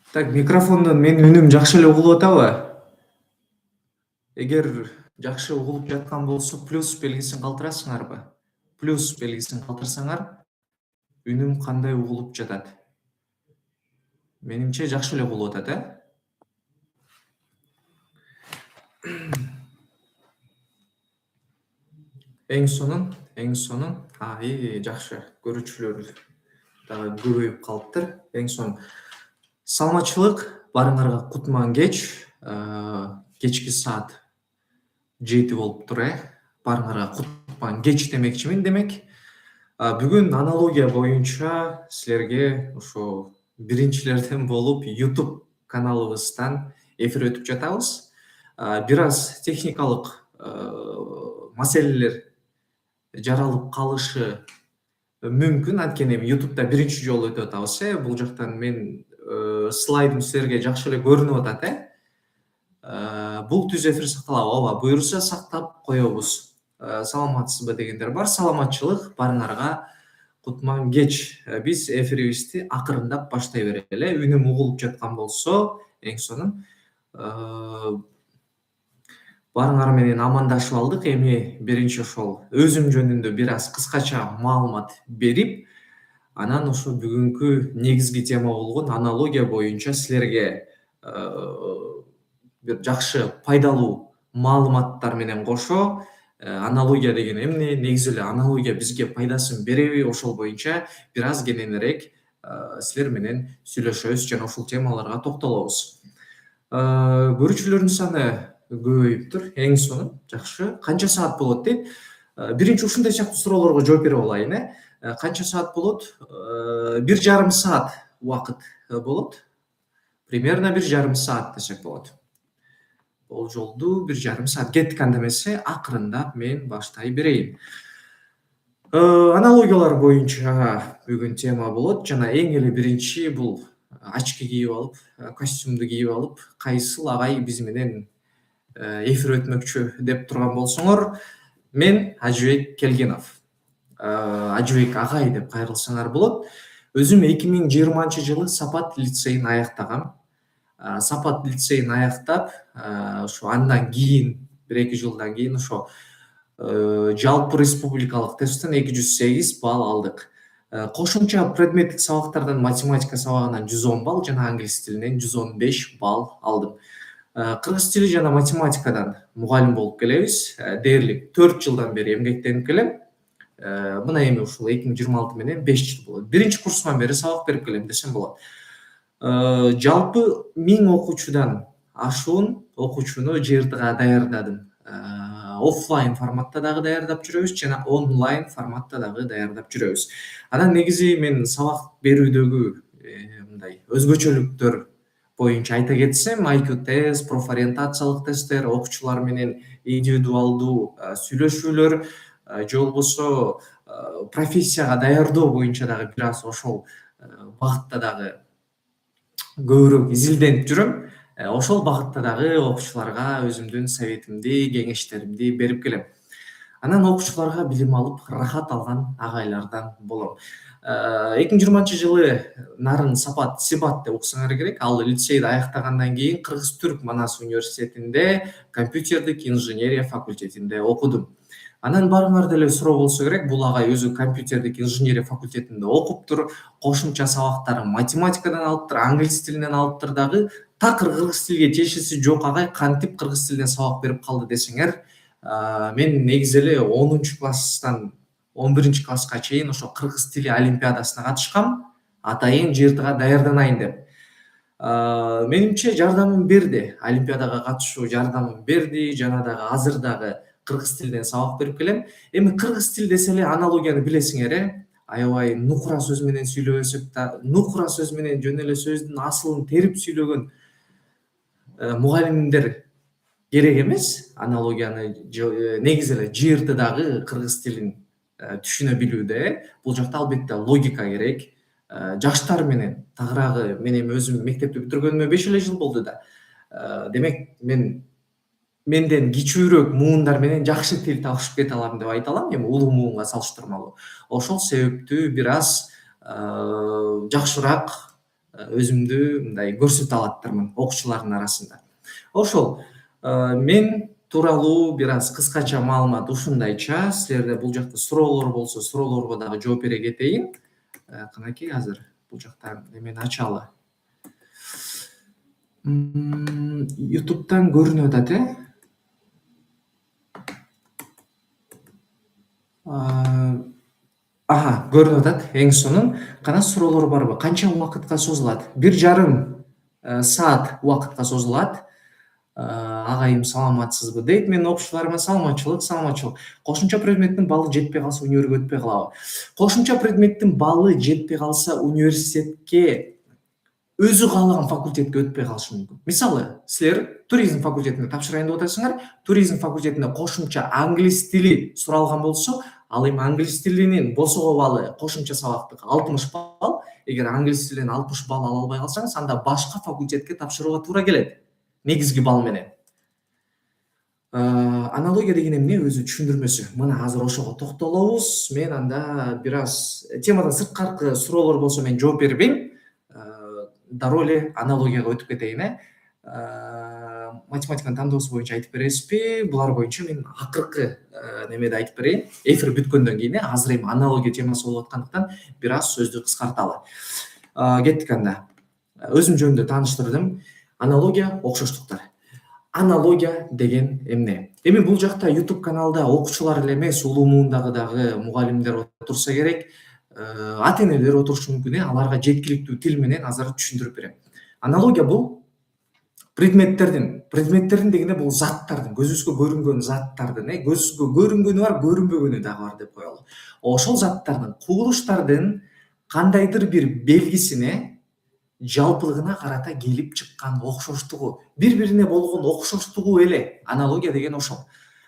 Так, микрофондон менин үнүм жакшы эле угулуп атабы? Эгер жакшы угулуп жаткан болсо плюс белгисин калтырасыңарбы? Плюс белгисин калтырсаңар, үнүм кандай угулуп жатат? Менимче жакшы эле угулуп атат, Эң сонун. Жакшы. Көрүүчүлөр дагы көбөйүп калыптыр. Эң сонун. Саламатчылык, баарыңарга кутман кеч. Кечки саат 7 болуптур, Баарыңарга кутман кеч демекчимин. Демек, бүгүн аналогия боюнча силерге ошо биринчилерден болуп YouTube каналыбыздан эфир өтүп жатабыз. Бир аз техникалык маселелер жаралып калышы мүмкүн. Анткени эми YouTube'да биринчи жолу өтүп атабыз, Бул жактан мен слайдым силерге жакшы эле көрүнүп атат, Бул түз эфир сакталабы? Ооба, буюрса сактап коебуз. Саламатсызбы дегендер бар. Саламатчылык, баарыңарга кутман кеч. Биз эфирибизди акырындап баштай берели. Үнүм угулуп жаткан болсо, эң сонун. Баарыңар менен амандашып алдык. Эми биринчи ошол өзүм жөнүндө бир аз кыскача маалымат берип, анан ошо бүгүнкү негизги тема болгон аналогия боюнча силерге бир жакшы пайдалуу маалыматтар менен кошо, аналогия деген эмне, негизи эле аналогия бизге пайдасын береби, ошол боюнча бир аз кененирээк силер менен сүйлөшөбүз жана ушул темаларга токтолобуз. Көрүүчүлөрдүн саны көбөйүптүр. Эң сонун, жакшы. Канча саат болот дейт? Биринчи ушундай сыяктуу суроолорго жооп берип алайын, Канча саат болот? 1,5 саат убакыт болот. Примерно 1,5 саат десек болот. Болжолдуу 1,5 саат. Кеттик анда эмесе, акырындап мен баштай берейин. Аналогиялар боюнча бүгүн тема болот жана эң эле биринчи бул очки кийип алып, костюмду кийип алып, кайсыл агай биз менен эфир өтмөкчү деп турган болсоңор, мен Ажыбек Келгенов. Ажыбек агай деп кайрылсаңар болот. Өзүм 2020-жылы Сапат лицейин аяктагам. Сапат лицейин аяктап, ошо андан кийин, 1-2 жылдан кийин ошо жалпы республикалык тесттен 208 балл алдык. Кошумча предметтик сабактардан математика сабагынан 110 балл жана англис тилинен 115 балл алдым. Кыргыз тили жана математикадан мугалим болуп келебиз. Дээрлик 4 жылдан бери эмгектенип келем. Мына эми ушул 2026 менен 5 жыл болот. Биринчи курсуман бери сабак берип келем десем болот. Жалпы 1000 окуучудан ашуун окуучуну ЖРТга даярдадым. Оффлайн форматта дагы даярдап жүрөбүз жана онлайн форматта дагы даярдап жүрөбүз. Анан негизи мен сабак берүүдөгү мындай өзгөчөлүктөр боюнча айта кетсем, IQ тест, профориентациялык тесттер, окуучулар менен индивидуалдуу сүйлөшүүлөр, же болбосо профессияга даярдоо боюнча дагы бир аз ошол багытта дагы көбүрөөк изилденип жүрөм. Ошол багытта дагы окуучуларга өзүмдүн советимди, кеңештеримди берип келем. Анан окуучуларга билим алып, рахат алган агайлардан болом. 2020-жылы нарын Сапат Сибат деп уксаңар керек. Ал лицейди аяктагандан кийин Кыргыз-Түрк Манас университетинде компьютердик инженерия факультетинде окудум. Анан баарыңарда эле суроо болсо керек, бул агай өзү компьютердик инженерия факультетинде окуптур, кошумча сабактарын математикадан алыптыр, англис тилинен алыптыр дагы. Такыр кыргыз тилге тиешеси жок агай кантип кыргыз тилинен сабак берип калды десеңер, мен негизи эле 10-класстан 11-класска чейин ошо кыргыз тили олимпиадасына катышкам, атайын ЖРТга даярданайын деп. Менимче жардамын берди. Олимпиадага катышуу жардамын берди, жана дагы азыр дагы кыргыз тилинен сабак берип келем. Эми кыргыз тил десе эле аналогияны билесиңер, аябай нукура сөз менен сүйлөбөсөк да, нукура сөз менен жөн эле сөздүн асылын терип сүйлөгөн мугалимдер керек эмес. Аналогияны негизи эле ЖРТ дагы кыргыз тилин түшүнө билүүдө, бул жакта албетте логика керек. Жаштар менен тагыраагы, мен эми өзүм мектепти бүтүргөнүмө 5 эле жыл болду да. Демек менден кичүүрөөк муундар менен жакшы тил табышып кете алам деп айта алам, эми улуу муунга салыштырмалуу. Ошол себептүү бир аз жакшыраак өзүмдү мындай көрсөтө алаттырмын окуучулардын арасында. Ошол мен тууралуу бир аз кыскача маалымат ушундайча. Силерде бул жакта суроолор болсо суроолорго дагы жооп бере кетейин. Кынакей азыр бул жактан эмени ачалы. YouTube'дан көрүнүп атат, көрүнүп атат. Эң сонун кана суроолор барбы? Канча убакытка созулат? 1,5 саат убакытка созулат. Агайым саламатсызбы дейт. Менин окуучуларыма саламатчылык. Кошумча предметтин баллы жетпей калса универге өтпөй калабы? Кошумча предметтин баллы жетпей калса университетке өзү каалаган факультетке өтпөй калышы мүмкүн. Мисалы, силер туризм факультетине тапшырайын деп атасыңар. Туризм факультетинде кошумча англис тили суралган болсо, ал эми англис тилинин БОСОго баллы кошумча сабактык 60 балл. Эгер англис тилинен 60 балл ала албай калсаңыз, анда башка факультетке тапшырууга туура келет. Негизги балл менен. Аналогия деген эмне? Өзү түшүндүрмөсү. Мына азыр ошого токтолобуз. Мен анда бир аз темадан сырткаркы суроолор болсо мен жооп бербейм. Дароо эле аналогияга өтүп кетейин. Математиканын тандоосу боюнча айтып бересизби? Булар боюнча мен акыркы немеде айтып берейин. Эфир бүткөндөн кийин азыр эми аналогия темасы болуп аткандыктан бир аз сөздү кыскарталы. Кеттик анда. Өзүм жөнүндө тааныштырдым. Аналогия, окшоштуктар. Аналогия деген эмне? Эми бул жакта YouTube каналда окуучулар эле эмес, улуу муундагы дагы мугалимдер отурса керек, ата-энелер отурушу мүмкүн. Аларга жеткиликтүү тил менен азыр түшүндүрүп берем. Аналогия бул предметтердин дегенде бул заттардын, көзүбүзгө көрүнгөн заттардын, көзүбүзгө көрүнгөнү бар, көрүнбөгөнү дагы бар деп коелу. Ошол заттардын, кубулуштардын кандайдыр бир белгисине жалпылыгына карата келип чыккан окшоштугу, бири-бирине болгон окшоштугу эле аналогия деген ошол.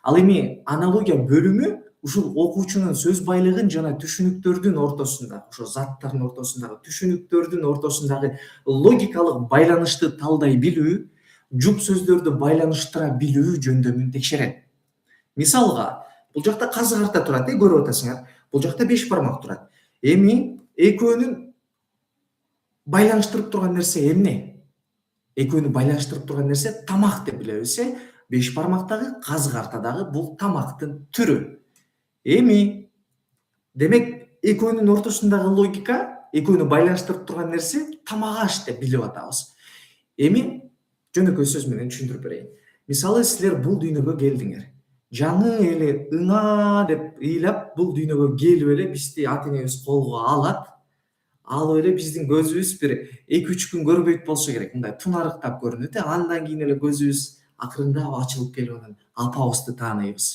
Ал эми аналогия бөлүмү ушул окуучунун сөз байлыгын жана түшүнүктөрдүн ортосунда, ошо заттардын ортосундагы түшүнүктөрдүн ортосундагы логикалык байланышты талдай билүү, жуп сөздөрдү байланыштыра билүү жөндөмүн текшерет. Мисалга, бул жакта казы карта турат, көрүп атасыңар. Бул жакта 5 бармак турат. Эми экөөнүн байланыштырып турган нерсе эмне? Экөөнү байланыштырып турган нерсе тамак деп билебиз. 5 бармактагы казы картадагы бул тамактын түрү. Эми демек экөөнүн ортосундагы логика, экөөнү байланыштырып турган нерсе тамак аш деп билип атабыз. Эми жөнөкөй сөз менен түшүндүрүп берейин. Мисалы, силер бул дүйнөгө келдиңер. Жаңы эле ына деп ыйлап бул дүйнөгө келип эле бизди ата-энебиз колго алат. Алып эле биздин көзүбүз бир 2-3 күн көрбөйт болсо керек. Мындай тунарыктап көрүнөт. Андан кийин эле көзүбүз акырындап ачылып келип анан апабызды тааныйбыз.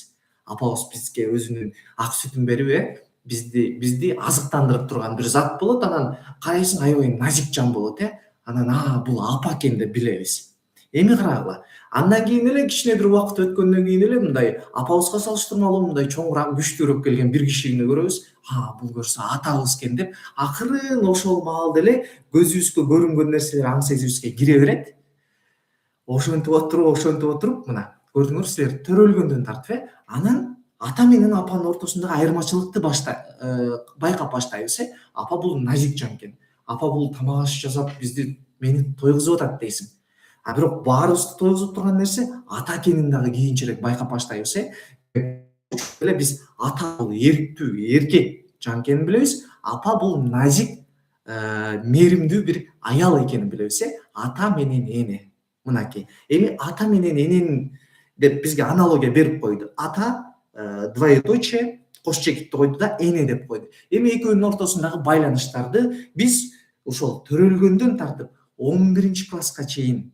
Апабыз бизге өзүнүн ак сүтүн берип, бизди азыктандырып турган бир зат болот. Анан карайсың, аябай назик жан болот, Анан бул апа экен деп билебиз. Эми карагыла. Андан кийин эле кичине бир убакыт өткөндөн кийин эле мындай апабызга салыштырмалуу мындай чоңураак, күчтүүрөөк келген бир кишини көрөбүз. Бул көрсө атабыз экен деп акырын ошол маалда эле көзүбүзгө көрүнгөн нерселер аң сезибизге кире берет. Ошентип отуруп, мына көрдүңөр силер төрөлгөндөн тартып, анан ата менен апанын ортосундагы айырмачылыкты байкап баштайбыз. Апа бул назик жан экен. Апа бул тамак аш жасап мени тойгузуп атат дейсиң. Бирок баарыбызды тойгузуп турган нерсе ата экенин дагы кийинчерээк байкап баштайбыз. Биз ата бул эрктүү, эркек жан экенин билебиз. Апа бул назик, мээримдүү бир аял экенин билебиз. Ата менен эне. Мынакей. Эми ата менен энени деп бизге аналогия берип койду. Ата двоеточие, кош чекитти койду да эне деп койду. Эми экөөнүн ортосундагы байланыштарды биз ошол төрөлгөндөн тартып 11-класска чейин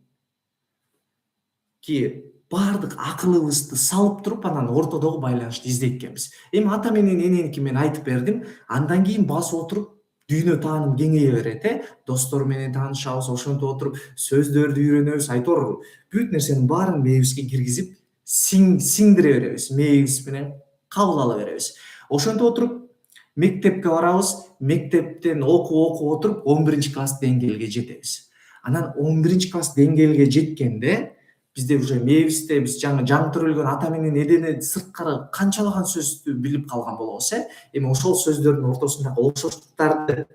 баардык акылыбызды салып туруп, анан ортодогу байланышты издейт экенбиз. Эми ата менен эненики мен айтып бердим. Андан кийин басып отуруп дүйнө тааным кеңейе берет. Достор менен таанышабыз, ошентип отуруп сөздөрдү үйрөнөбүз, айтор бүт нерсенин баарын мээбизге киргизип, сиңдире беребиз. Мээбиз менен кабыл ала беребиз. Ошентип отуруп мектепке барабыз. Мектептен окуп отуруп 11-класс деңгээлге жетебиз. Анан 11-класс деңгээлге жеткенде бизде уже мээбизде биз жаңы төрөлгөн ата менен энени сырткары канчалаган сөздү билип калган болобуз. Эми ошол сөздөрдүн ортосундагы окшоштуктарды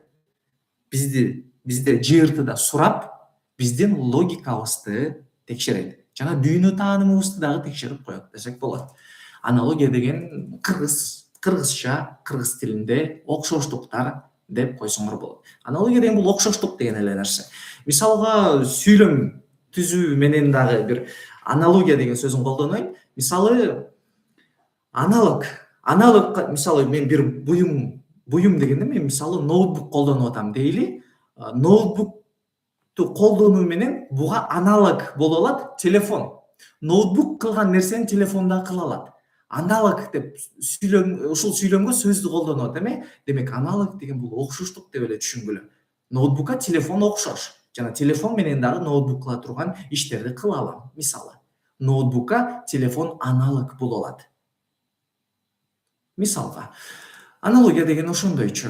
бизде ЖРТда сурап, биздин логикабызды текшерет. Жана дүйнө таанымыбызды дагы текшерип коет десек болот. Аналогия деген кыргызча, кыргыз тилинде окшоштуктар деп койсоңор болот. Аналогия деген бул окшоштук деген эле нерсе. Мисалга сүйлөм түзүү менен дагы бир аналогия деген сөзүн колдонойм. Мисалы аналог мисалы мен бир буюм дегенде мен мисалы ноутбук колдонуп атам дейли. Ноутбукту колдонуу менен буга аналог боло алат телефон. Ноутбук кылган нерсени телефон да кыла алат. Аналог деп ушул сүйлөмгө сөздү колдонуп атам. Демек аналог деген бул окшоштук деп эле түшүнгүлө. Ноутбукка телефон окшош жана телефон менен дагы ноутбук кыла турган иштерди кыла алам. Мисалы ноутбукка телефон аналог боло алат. Мисалга аналогия деген ошондойчу.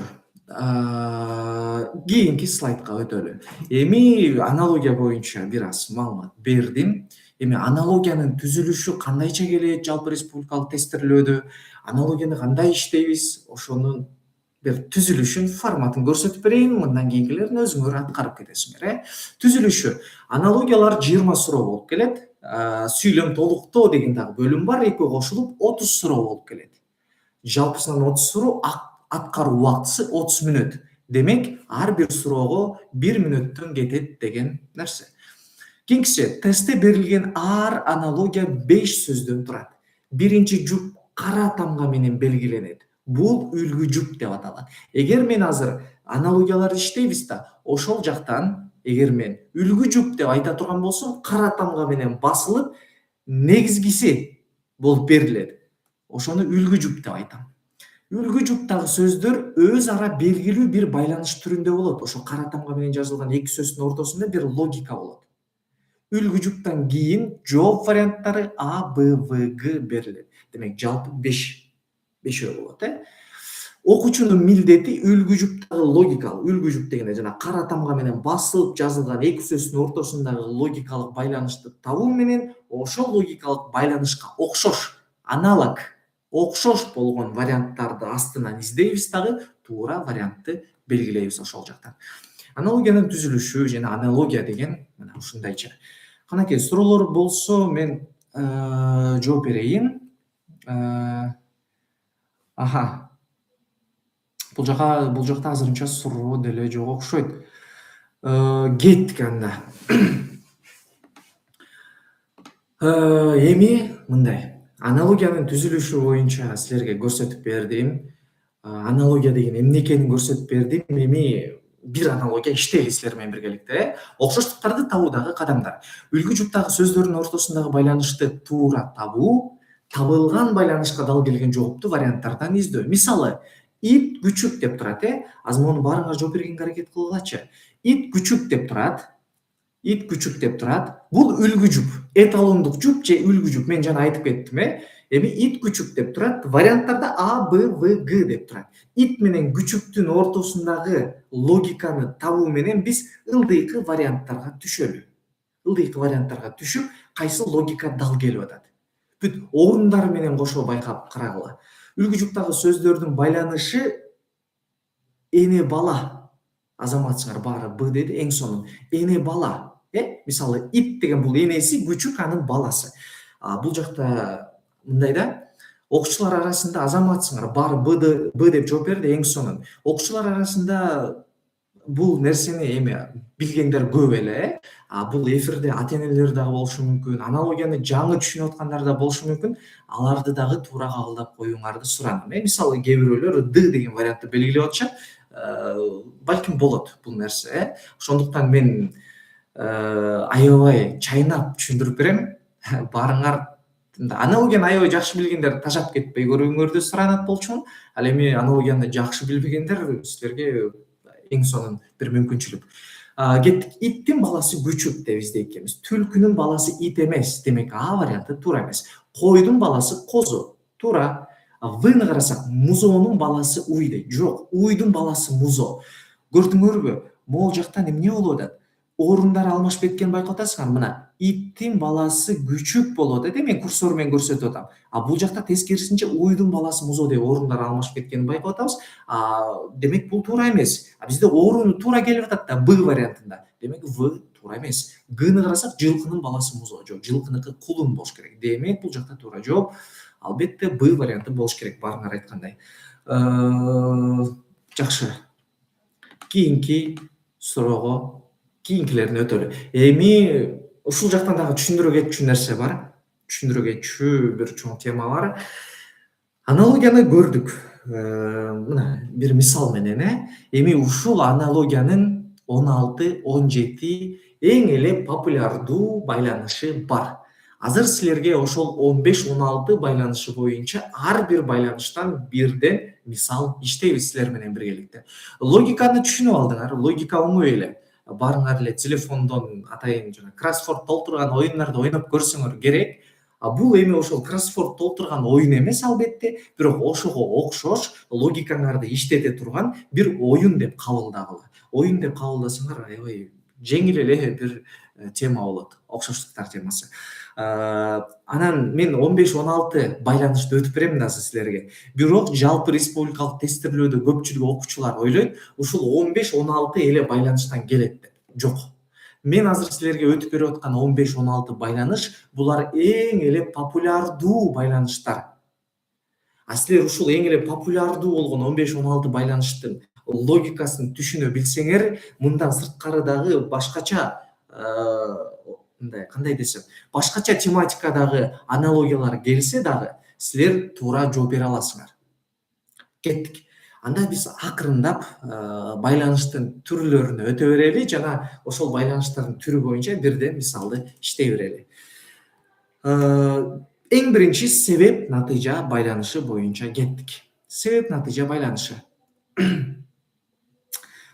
Кийинки слайдка өтөлү. Эми аналогия боюнча бир аз маалымат бердим. Эми аналогиянын түзүлүшү кандайча келет жалпы республикалык тестирлөөдө, аналогияны кандай иштейбиз, ошонун бир түзүлүшүн, форматын көрсөтүп берейин, мындан кийинкилерин өзүңөр аткарып кетесиңер. Түзүлүшү аналогиялар 20 суроо болуп келет. Сүйлөм толуктоо деген дагы бөлүм бар, экөө кошулуп 30 суроо болуп келет. Жалпысынан 30 суроо, аткаруу убактысы 30 мүнөт. Демек, ар бир суроого 1 мүнөттөн кетет деген нерсе. Кийинкиси, тестте берилген ар аналогия 5 сөздөн турат. Биринчи жуп кара тамга менен белгиленет. Бул үлгү жуп деп аталат. Эгер мен азыр аналогияларды иштейбиз да, ошол жактан эгер мен үлгү жуп деп айта турган болсом, кара тамга менен басылып, негизгиси болуп берилет. Ошону үлгү жуп деп айтам. Үлгү жуптагы сөздөр өз ара белгилүү бир байланыш түрүндө болот. Ошо кара тамга менен жазылган эки сөздүн ортосунда бир логика болот. Үлгү жуптан кийин жооп варианттары А, Б, В, Г берилет. Демек, жалпы 5 болот. Окуучунун милдети үлгү жуптагы логикалык, үлгү жуп дегенде жана кара тамга менен басылып жазылган эки сөздүн ортосундагы логикалык байланышты табуу менен ошол логикалык байланышка окшош, аналог, окшош болгон варианттарды астынан издейбиз дагы, туура вариантты белгилейбиз ошол жактан. Аналогиянын түзүлүшү жана аналогия деген мына ушундайча. Канакей, суроолор болсо мен жооп берейин. Бул жакта азырынча суроо деле жок окшойт. Кеттик анда. Эми мындай. Аналогиянын түзүлүшү боюнча силерге көрсөтүп бердим. Аналогия деген эмне экенин көрсөтүп бердим. Эми бир аналогия иштейли силер менен биргеликте. Окшоштуктарды табуудагы кадамдар. Үлгү жуптагы сөздөрдүн ортосундагы байланышты туура табуу, табылган байланышка дал келген жоопту варианттардан издөө. Мисалы, ит күчүк деп турат, Азыр муну баарыңар жооп бергенге аракет кылгылачы. Ит күчүк деп турат. Ит күчүк деп турат. Бул үлгү жуп, эталондук жуп же үлгү жуп. Мен жана айтып кеттим, Эми ит күчүк деп турат. Варианттарда А, Б, В, Г деп турат. Ит менен күчүктүн ортосундагы логиканы табуу менен биз ылдыйкы варианттарга түшөлү. Ылдыйкы варианттарга түшүп, кайсы логика дал келип атат. Бүт орундар менен кошо байкап карагыла. Үлгү жуптагы сөздөрдүн байланышы эне бала. Азаматсыңар баары Б деди, эң сонун. Эне бала. Мисалы, ит деген бул энеси, күчүк анын баласы. Бул жакта мындай да, окуучулар арасында азаматсыңар баары Б деп жооп берди, эң сонун. Окуучулар арасында бул нерсени эми билгендер көп эле. Бул эфирде ата-энелер дагы болушу мүмкүн, аналогияны жаңы түшүнүп аткандар да болушу мүмкүн. Аларды дагы туура кабылдап коюңарды суранам. Мисалы, кээ бирөөлөр Д деген вариантты белгилеп атышат. Балким болот бул нерсе. Ошондуктан мен аябай чайнап түшүндүрүп берем. Баарыңар аналогияны аябай жакшы билгендер тажап кетпей көрүүңөрдү суранат болчумун. Ал эми аналогияны жакшы билбегендер силерге эң сонун бир мүмкүнчүлүк. Кеттик. Иттин баласы күчүк деп издейт экенбиз. Түлкүнүн баласы ит эмес. Демек, А варианты туура эмес. Койдун баласы козу. Туура. В-ны карасак, музоонун баласы уй дейт. Жок, уйдун баласы музо. Көрдүңөрбү? Могул жактан эмне болуп атат? Орундар алмашып кеткенин байкап атасыңар. Мына иттин баласы күчүк болот. Мен курсор менен көрсөтүп атам. А бул жакта тескерисинче уйдун баласы музоо деп орундар алмашып кеткенин байкап атабыз. Демек бул туура эмес. Бизде орууну туура келип атат да Б вариантында. Демек В туура эмес. Гны карасак жылкынын баласы музоо, жок, жылкыныкы кулун болуш керек. Демек бул жакта туура жооп албетте Б варианты болуш керек, баарыңар айткандай. Жакшы. Кийинки суроого, кийинкилерин өтөлү. Эми ушул жактан дагы түшүндүрө кетчү нерсе бар. Түшүндүрө кетчү бир чоң тема бар. Аналогияны көрдүк. Мына бир мисал менен, эми ушул аналогиянын 16-17 эң эле популярдуу байланышы бар. Азыр силерге ошол 15-16 байланышы боюнча ар бир байланыштан бирден мисал иштейбиз силер менен биргеликте. Логиканы түшүнүп алдыңар, логика оңой эле. Барыңар эле телефондон атайын жана кроссворд толтурган оюндарды ойноп көрсөңөр керек. Бул эми ошол кроссворд толтурган оюн эмес албетте, бирок ошого окшош логикаңарды иштете турган бир оюн деп кабылдагыла. Оюн деп кабылдасаңар аябай жеңил эле бир тема болот, окшоштуктар темасы. Анан мен 15-16 байланышты өтүп берем да силерге. Бирок жалпы республикалык тестирлөөдө көпчүлүк окуучулар ойлойт, ушул 15-16 эле байланыштан келет деп. Жок. Мен азыр силерге өтүп берип аткан 15-16 байланыш булар эң эле популярдуу байланыштар. Силер ушул эң эле популярдуу болгон 15-16 байланыштын логикасын түшүнө билсеңер, мындан сырткары дагы башкача мындай, кандай десем, башкача тематикадагы аналогиялар келсе дагы силер туура жооп бере аласыңар. Кеттик. Анда биз акырындап байланыштын түрлөрүнө өтө берели жана ошол байланыштардын түрү боюнча бирден мисалды иштей берели. Эң биринчи себеп натыйжа байланышы боюнча кеттик. Себеп натыйжа байланышы.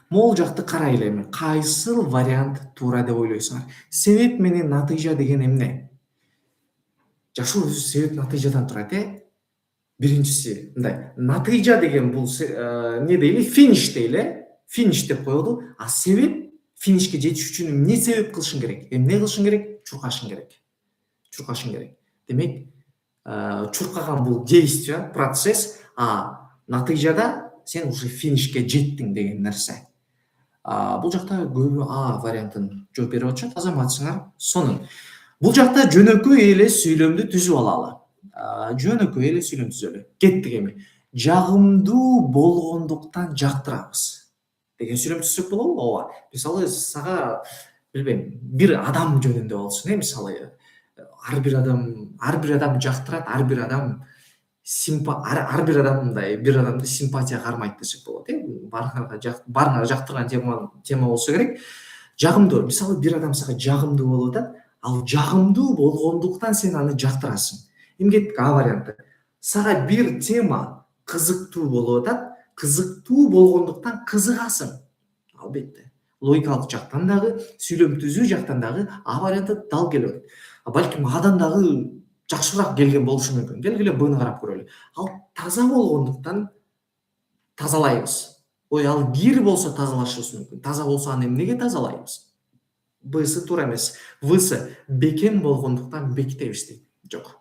Могул жакты карайлы эми. Кайсыл вариант туура деп ойлойсуңар? Себеп менен натыйжа деген эмне? Жашоо өзү себеп натыйжадан турат, Биринчиси мындай, натыйжа деген бул эмне дейли? Финиш дейли, финиш деп коелу. А себеп финишке жетиш үчүн эмне себеп кылышың керек? Эмне кылышың керек? Чуркашың керек. Чуркашың керек. Демек, чуркаган бул действие, процесс, а натыйжада сен уже финишке жеттиң деген нерсе. Бул жакта көбү А вариантын жооп берип атышат, азаматсыңар сонун. Бул жакта жөнөкөй эле сүйлөмдү түзүп алалы. Жөнөкөй эле сүйлөм түзөлү. Кеттик эми. Жагымдуу болгондуктан жактырабыз деген сүйлөм түзсөк болобу? Ооба. Мисалы сага билбейм, бир адам жөнүндө болсун, мисалы ар бир адам жактырат, ар бир адам мындай бир адамды симпатия кармайт десек болот, баарыңарга жактырган тема болсо керек. Жагымдуу, мисалы бир адам сага жагымдуу болуп атат, ал жагымдуу болгондуктан сен аны жактырасың. Кеттик А варианты. Сага бир тема кызыктуу болуп атат, кызыктуу болгондуктан кызыгасың. Албетте. Логикалык жактан дагы, сүйлөм түзүү жактан дагы А варианты дал келип атат. Балким Адан дагы жакшыраак келген болушу мүмкүн. Келгиле Бны карап көрөлү. Ал таза болгондуктан тазалайбыз. Ал кир болсо тазалашыбыз мүмкүн. Таза болсо аны эмнеге тазалайбыз? Бсы туура эмес. Всы бекем болгондуктан бекитебиз дейт. Жок.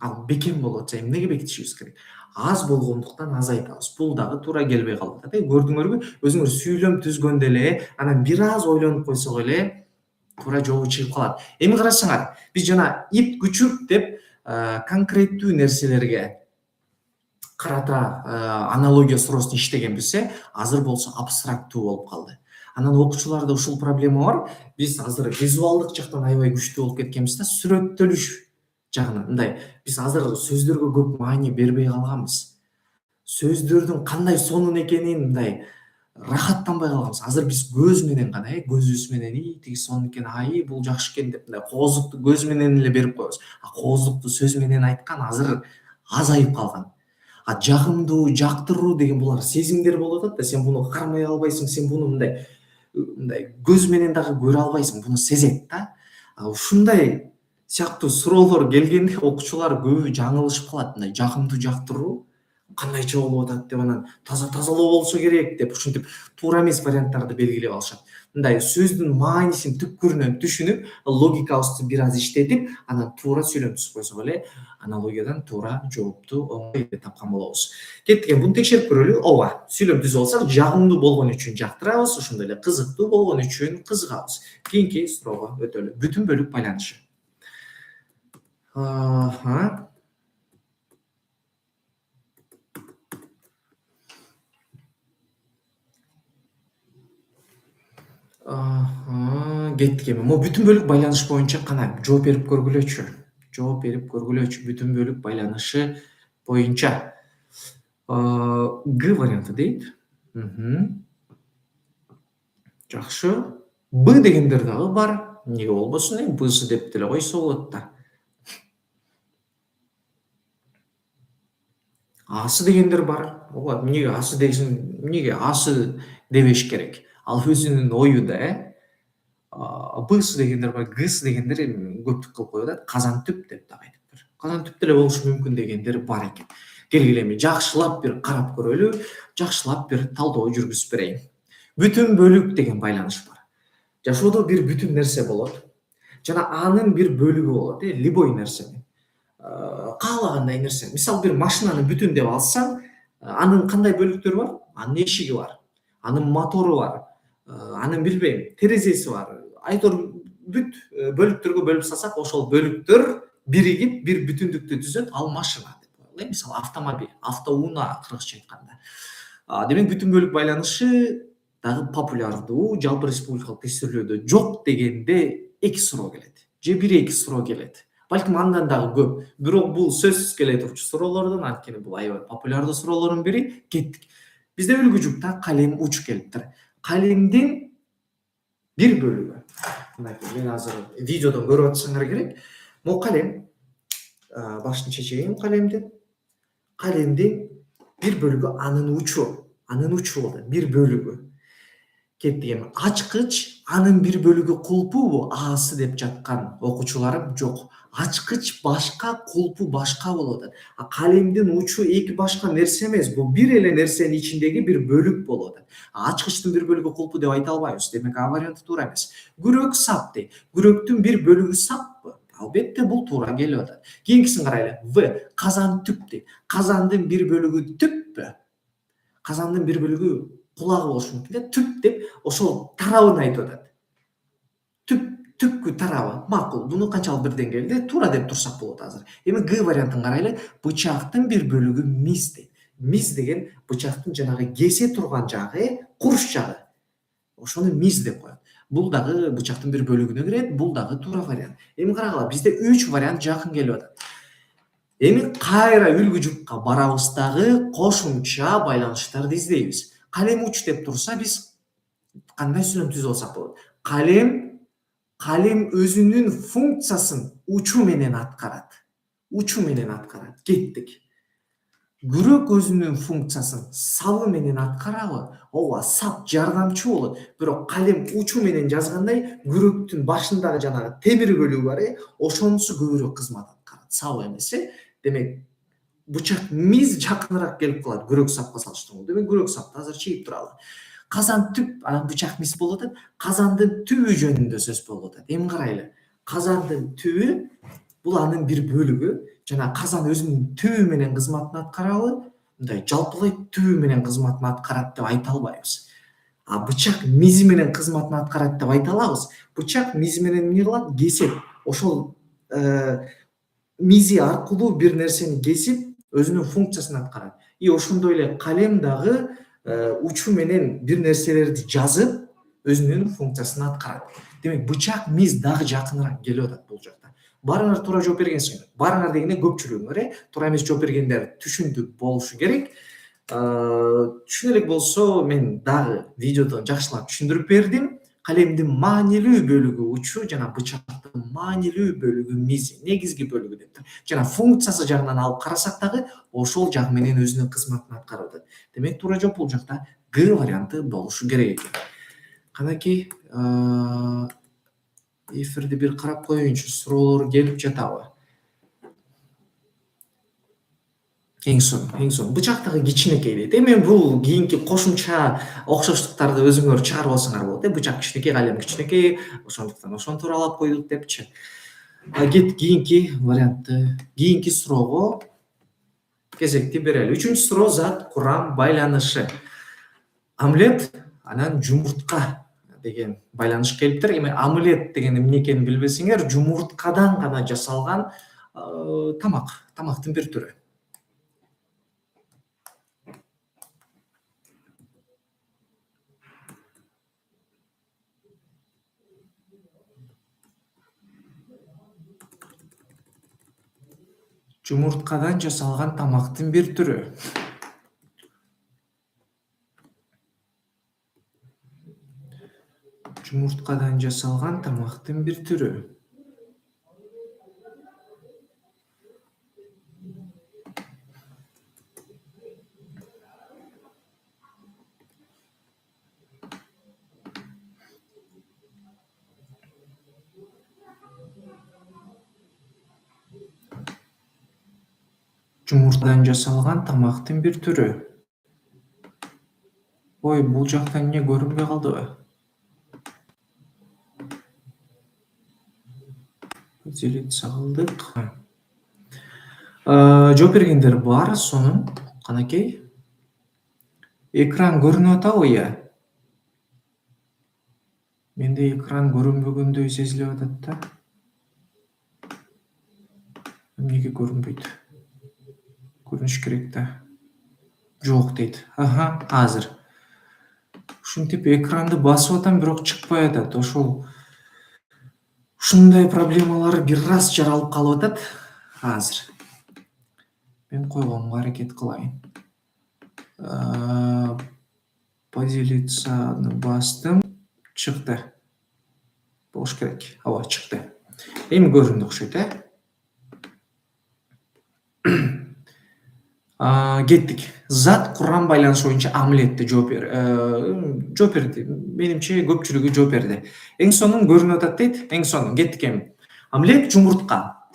Ал бекем болуп атса эмнеге бекитишибиз керек? Аз болгондуктан азайтабыз. Бул дагы туура келбей калып атат. Көрдүңөрбү? Өзүңөр сүйлөм түзгөндө эле, анан бир аз ойлонуп койсок эле туура жообу чыгып калат. Эми карасаңар, биз жана ит күчүк деп конкреттүү нерселерге карата аналогия суроосун иштегенбиз, азыр болсо абстрактуу болуп калды. Анан окуучуларда ушул проблема бар. Биз азыр визуалдык жактан аябай күчтүү болуп кеткенбиз да, сүрөттөлүш жагынан. Мындай, биз азыр сөздөргө көп маани бербей калганбыз. Сөздөрдүн кандай сонун экенин мындай рахаттанбай калганбыз. Азыр биз көз менен гана, көзүбүз менен тиги сонун экен, бул жакшы экен деп мындай кооздукту көз менен эле берип коебуз. Кооздукту сөз менен айткан азыр азайып калган. Жагымдуу, жактыруу деген булар сезимдер болуп атат да, сен буну кармай албайсың, сен буну мындай көз менен дагы көрө албайсың, буну сезет да. Ушундай сыяктуу суроолор келгенде окуучулар көбү жаңылышып калат. Мындай жагымдуу, жактыруу кандайча болуп атат деп, анан тазалоо болсо керек деп, ушинтип туура эмес варианттарды белгилеп алышат. мындай сөздүн маанисин түпкүрүнөн түшүнүп, логикабызды бир аз иштетип, анан туура сүйлөм түзүп койсок эле аналогиядан туура жоопту оңой эле тапкан болобуз. Кеттик, эми буну текшерип көрөлү. Ооба, сүйлөм түзүп алсак, жагымдуу болгон үчүн жактырабыз, ошондой эле кызыктуу болгон үчүн кызыгабыз. Кийинки суроого өтөлү. Бүтүн бөлүк байланышы. Аха. Кеттик эми. Могу бүтүн бөлүк байланыш боюнча кана жооп берип көргүлөчү. Бүтүн бөлүк байланышы боюнча. Г варианты дейт. Жакшы. Б дегендер дагы бар. Эмнеге болбосун, эми Бсы деп деле койсо болот да. Асы дегендер бар. Ооба, эмнеге асы десин, эмнеге асы дебеш керек? Ал өзүнүн ою да, Бсы дегендер бар, Гсы дегендер эми көптүк кылып коет да. Казан түп деп дагы айтыптыр. Казан түп деле болушу мүмкүн дегендер бар экен. Келгиле эми жакшылап бир карап көрөлү, жакшылап бир талдоо жүргүзүп берейин. Бүтүн бөлүк деген байланыш бар. Жашоодо бир бүтүн нерсе болот. Жана анын бир бөлүгү болот, любой нерсенин. Каалагандай нерсе. Мисалы бир машинаны бүтүн деп алсаң, анын кандай бөлүктөрү бар? Анын эшиги бар, анын мотору бар, анын билбейм, терезеси бар. Айтор бүт бөлүктөргө бөлүп салсак, ошол бөлүктөр биригип бир бүтүндүктү түзөт, ал машина деп коелу. Мисалы автомобиль, автоунаа кыргызча айтканда. Демек бүтүн бөлүк байланышы дагы популярдуу, жалпы республикалык тестирлөөдө жок дегенде 2 суроо келет. Же 1-2 суроо келет. Балким андан дагы көп. Бирок бул сөзсүз келе турчу суроолордон, анткени бул аябай популярдуу суроолордун бири. Кеттик. Бизде үлгү жукта калем уч келиптир. Калемдин бир бөлүгү. Мынакей, мен азыр видеодон көрүп атсаңар керек. Могу калем, башын чечейин калемдин. Калемдин бир бөлүгү анын учу болот, бир бөлүгү. Кеттик эми. Ачкыч анын бир бөлүгү кулпубу? Асы деп жаткан окуучуларым жок. Ачкыч башка, кулпу башка болот. Калемдин учу эки башка нерсе эмес, бул бир эле нерсенин ичиндеги бир бөлүк болот. Ачкычтын бир бөлүгү кулпу деп айта албайбыз. Демек А варианты туура эмес. Күрөк сап дейт. Күрөктүн бир бөлүгү саппы? Албетте бул туура келип атат. Кийинкисин карайлы. В. Казан түп дейт. Казандын бир бөлүгү түппү? Казандын бир бөлүгү кулагы болушу мүмкүн да. Түп деп ошол тарабын айтып атат. Түпкү тарабы. Макул. Буну канчалык бир деңгээлде туура деп турсак болот азыр. Эми Г вариантын карайлы. Бычактын бир бөлүгү миз дейт. Миз деген бычактын жанагы кесе турган жагы, курч жагы. Ошону миз деп коет. Бул дагы бычактын бир бөлүгүнө кирет, бул дагы туура вариант. Эми карагыла, бизде 3 вариант жакын келип атат. Эми кайра үлгү жупка барабыз дагы кошумча байланыштарды издейбиз. Калем уч деп турса, биз кандай сүйлөм түзүп алсак болот? Калем өзүнүн функциясын учу менен аткарат. Кеттик. Күрөк өзүнүн функциясын сабы менен аткарабы? Ооба, сап жардамчы болот. Бирок калем учу менен жазгандай, күрөктүн башындагы жанагы темир бөлүгү бар, ошонусу көбүрөөк кызмат аткарат, сабы эмес. Демек, бычак миз жакыныраак келип калат күрөк сапка салыштырмалуу. Демек, күрөк сапты азыр чийип туралы. Казан түп, анан бычак миз болуп атат. Казандын түбү жөнүндө сөз болуп атат. Эми карайлы. Казандын түбү бул анын бир бөлүгү. Жана казан өзүнүн түбү менен кызматын аткарабы? Мындай жалпылай түбү менен кызматын аткарат деп айта албайбыз. Бычак мизи менен кызматын аткарат деп айта алабыз. Бычак мизи менен эмне кылат? Кесет. Ошол мизи аркылуу бир нерсени кесип, өзүнүн функциясын аткарат. И ошондой эле калем дагы учу менен бир нерселерди жазып, өзүнүн функциясын аткарат. Демек, бычак миз дагы жакыныраак келип атат бул жакта. Баарыңар туура жооп бергенсиңер. Баарыңар дегенде көпчүлүгүңөр, туура эмес жооп бергендер түшүндүк болушу керек. Түшүнө элек болсо, мен дагы видеодо жакшылап түшүндүрүп бердим. Калемдин маанилүү бөлүгү учу, жана бычактын маанилүү бөлүгү мизи, негизги бөлүгү дептир. Жана функциясы жагынан алып карасак дагы, ошол жагы менен өзүнүн кызматын аткарып атат. Демек, туура жооп бул жакта Г варианты болушу керек экен. Канакей, эфирди бир карап коеюнчу, суроолор келип жатабы? Эң сонун бычактагы кичинекей дейт. Эми бул кийинки кошумча окшоштуктарды өзүңөр чыгарып алсаңар болот. Бычак кичинекей, калем кичинекей, ошондуктан ошону тууралап коюлуп депчи. Кийинки вариантты, кийинки суроого кезекти берели. Үчүнчү суроо зат курам байланышы. Омлет анан жумуртка деген байланыш келиптир. Эми омлет деген эмне экенин билбесеңер, жумурткадан гана жасалган тамактын бир түрү. Жумурткадан жасалган тамактын бир түрү. Жумурткадан жасалган тамактын бир түрү. Жумуртадан жасалган тамактын бир түрү. Ой, бул жакта эмне көрүнбөй калдыбы? Делиться кылдык. Жооп бергендер бар, сонун. Канакей. Экран көрүнүп атабы, ыя? Менде экран көрүнбөгөндөй сезилип атат да. Эмнеге көрүнбөйт? Көрүнүш керек да. Жок дейт. Азыр. Ушинтип экранды басып атам, бирок чыкпай атат. Ушундай проблемалар бир раз жаралып калып атат. Азыр. Мен койгонго аракет кылайын. Поделицаны бастым. Чыкты. Болуш керек. Ооба, чыкты. Эми көрүндү окшойт, Кеттик. Зат курам байланышы боюнча омлетти жооп берди. Менимче көпчүлүгү жооп берди. Эң сонун көрүнүп атат дейт. Эң сонун. Кеттик эми. Омлет жумуртка.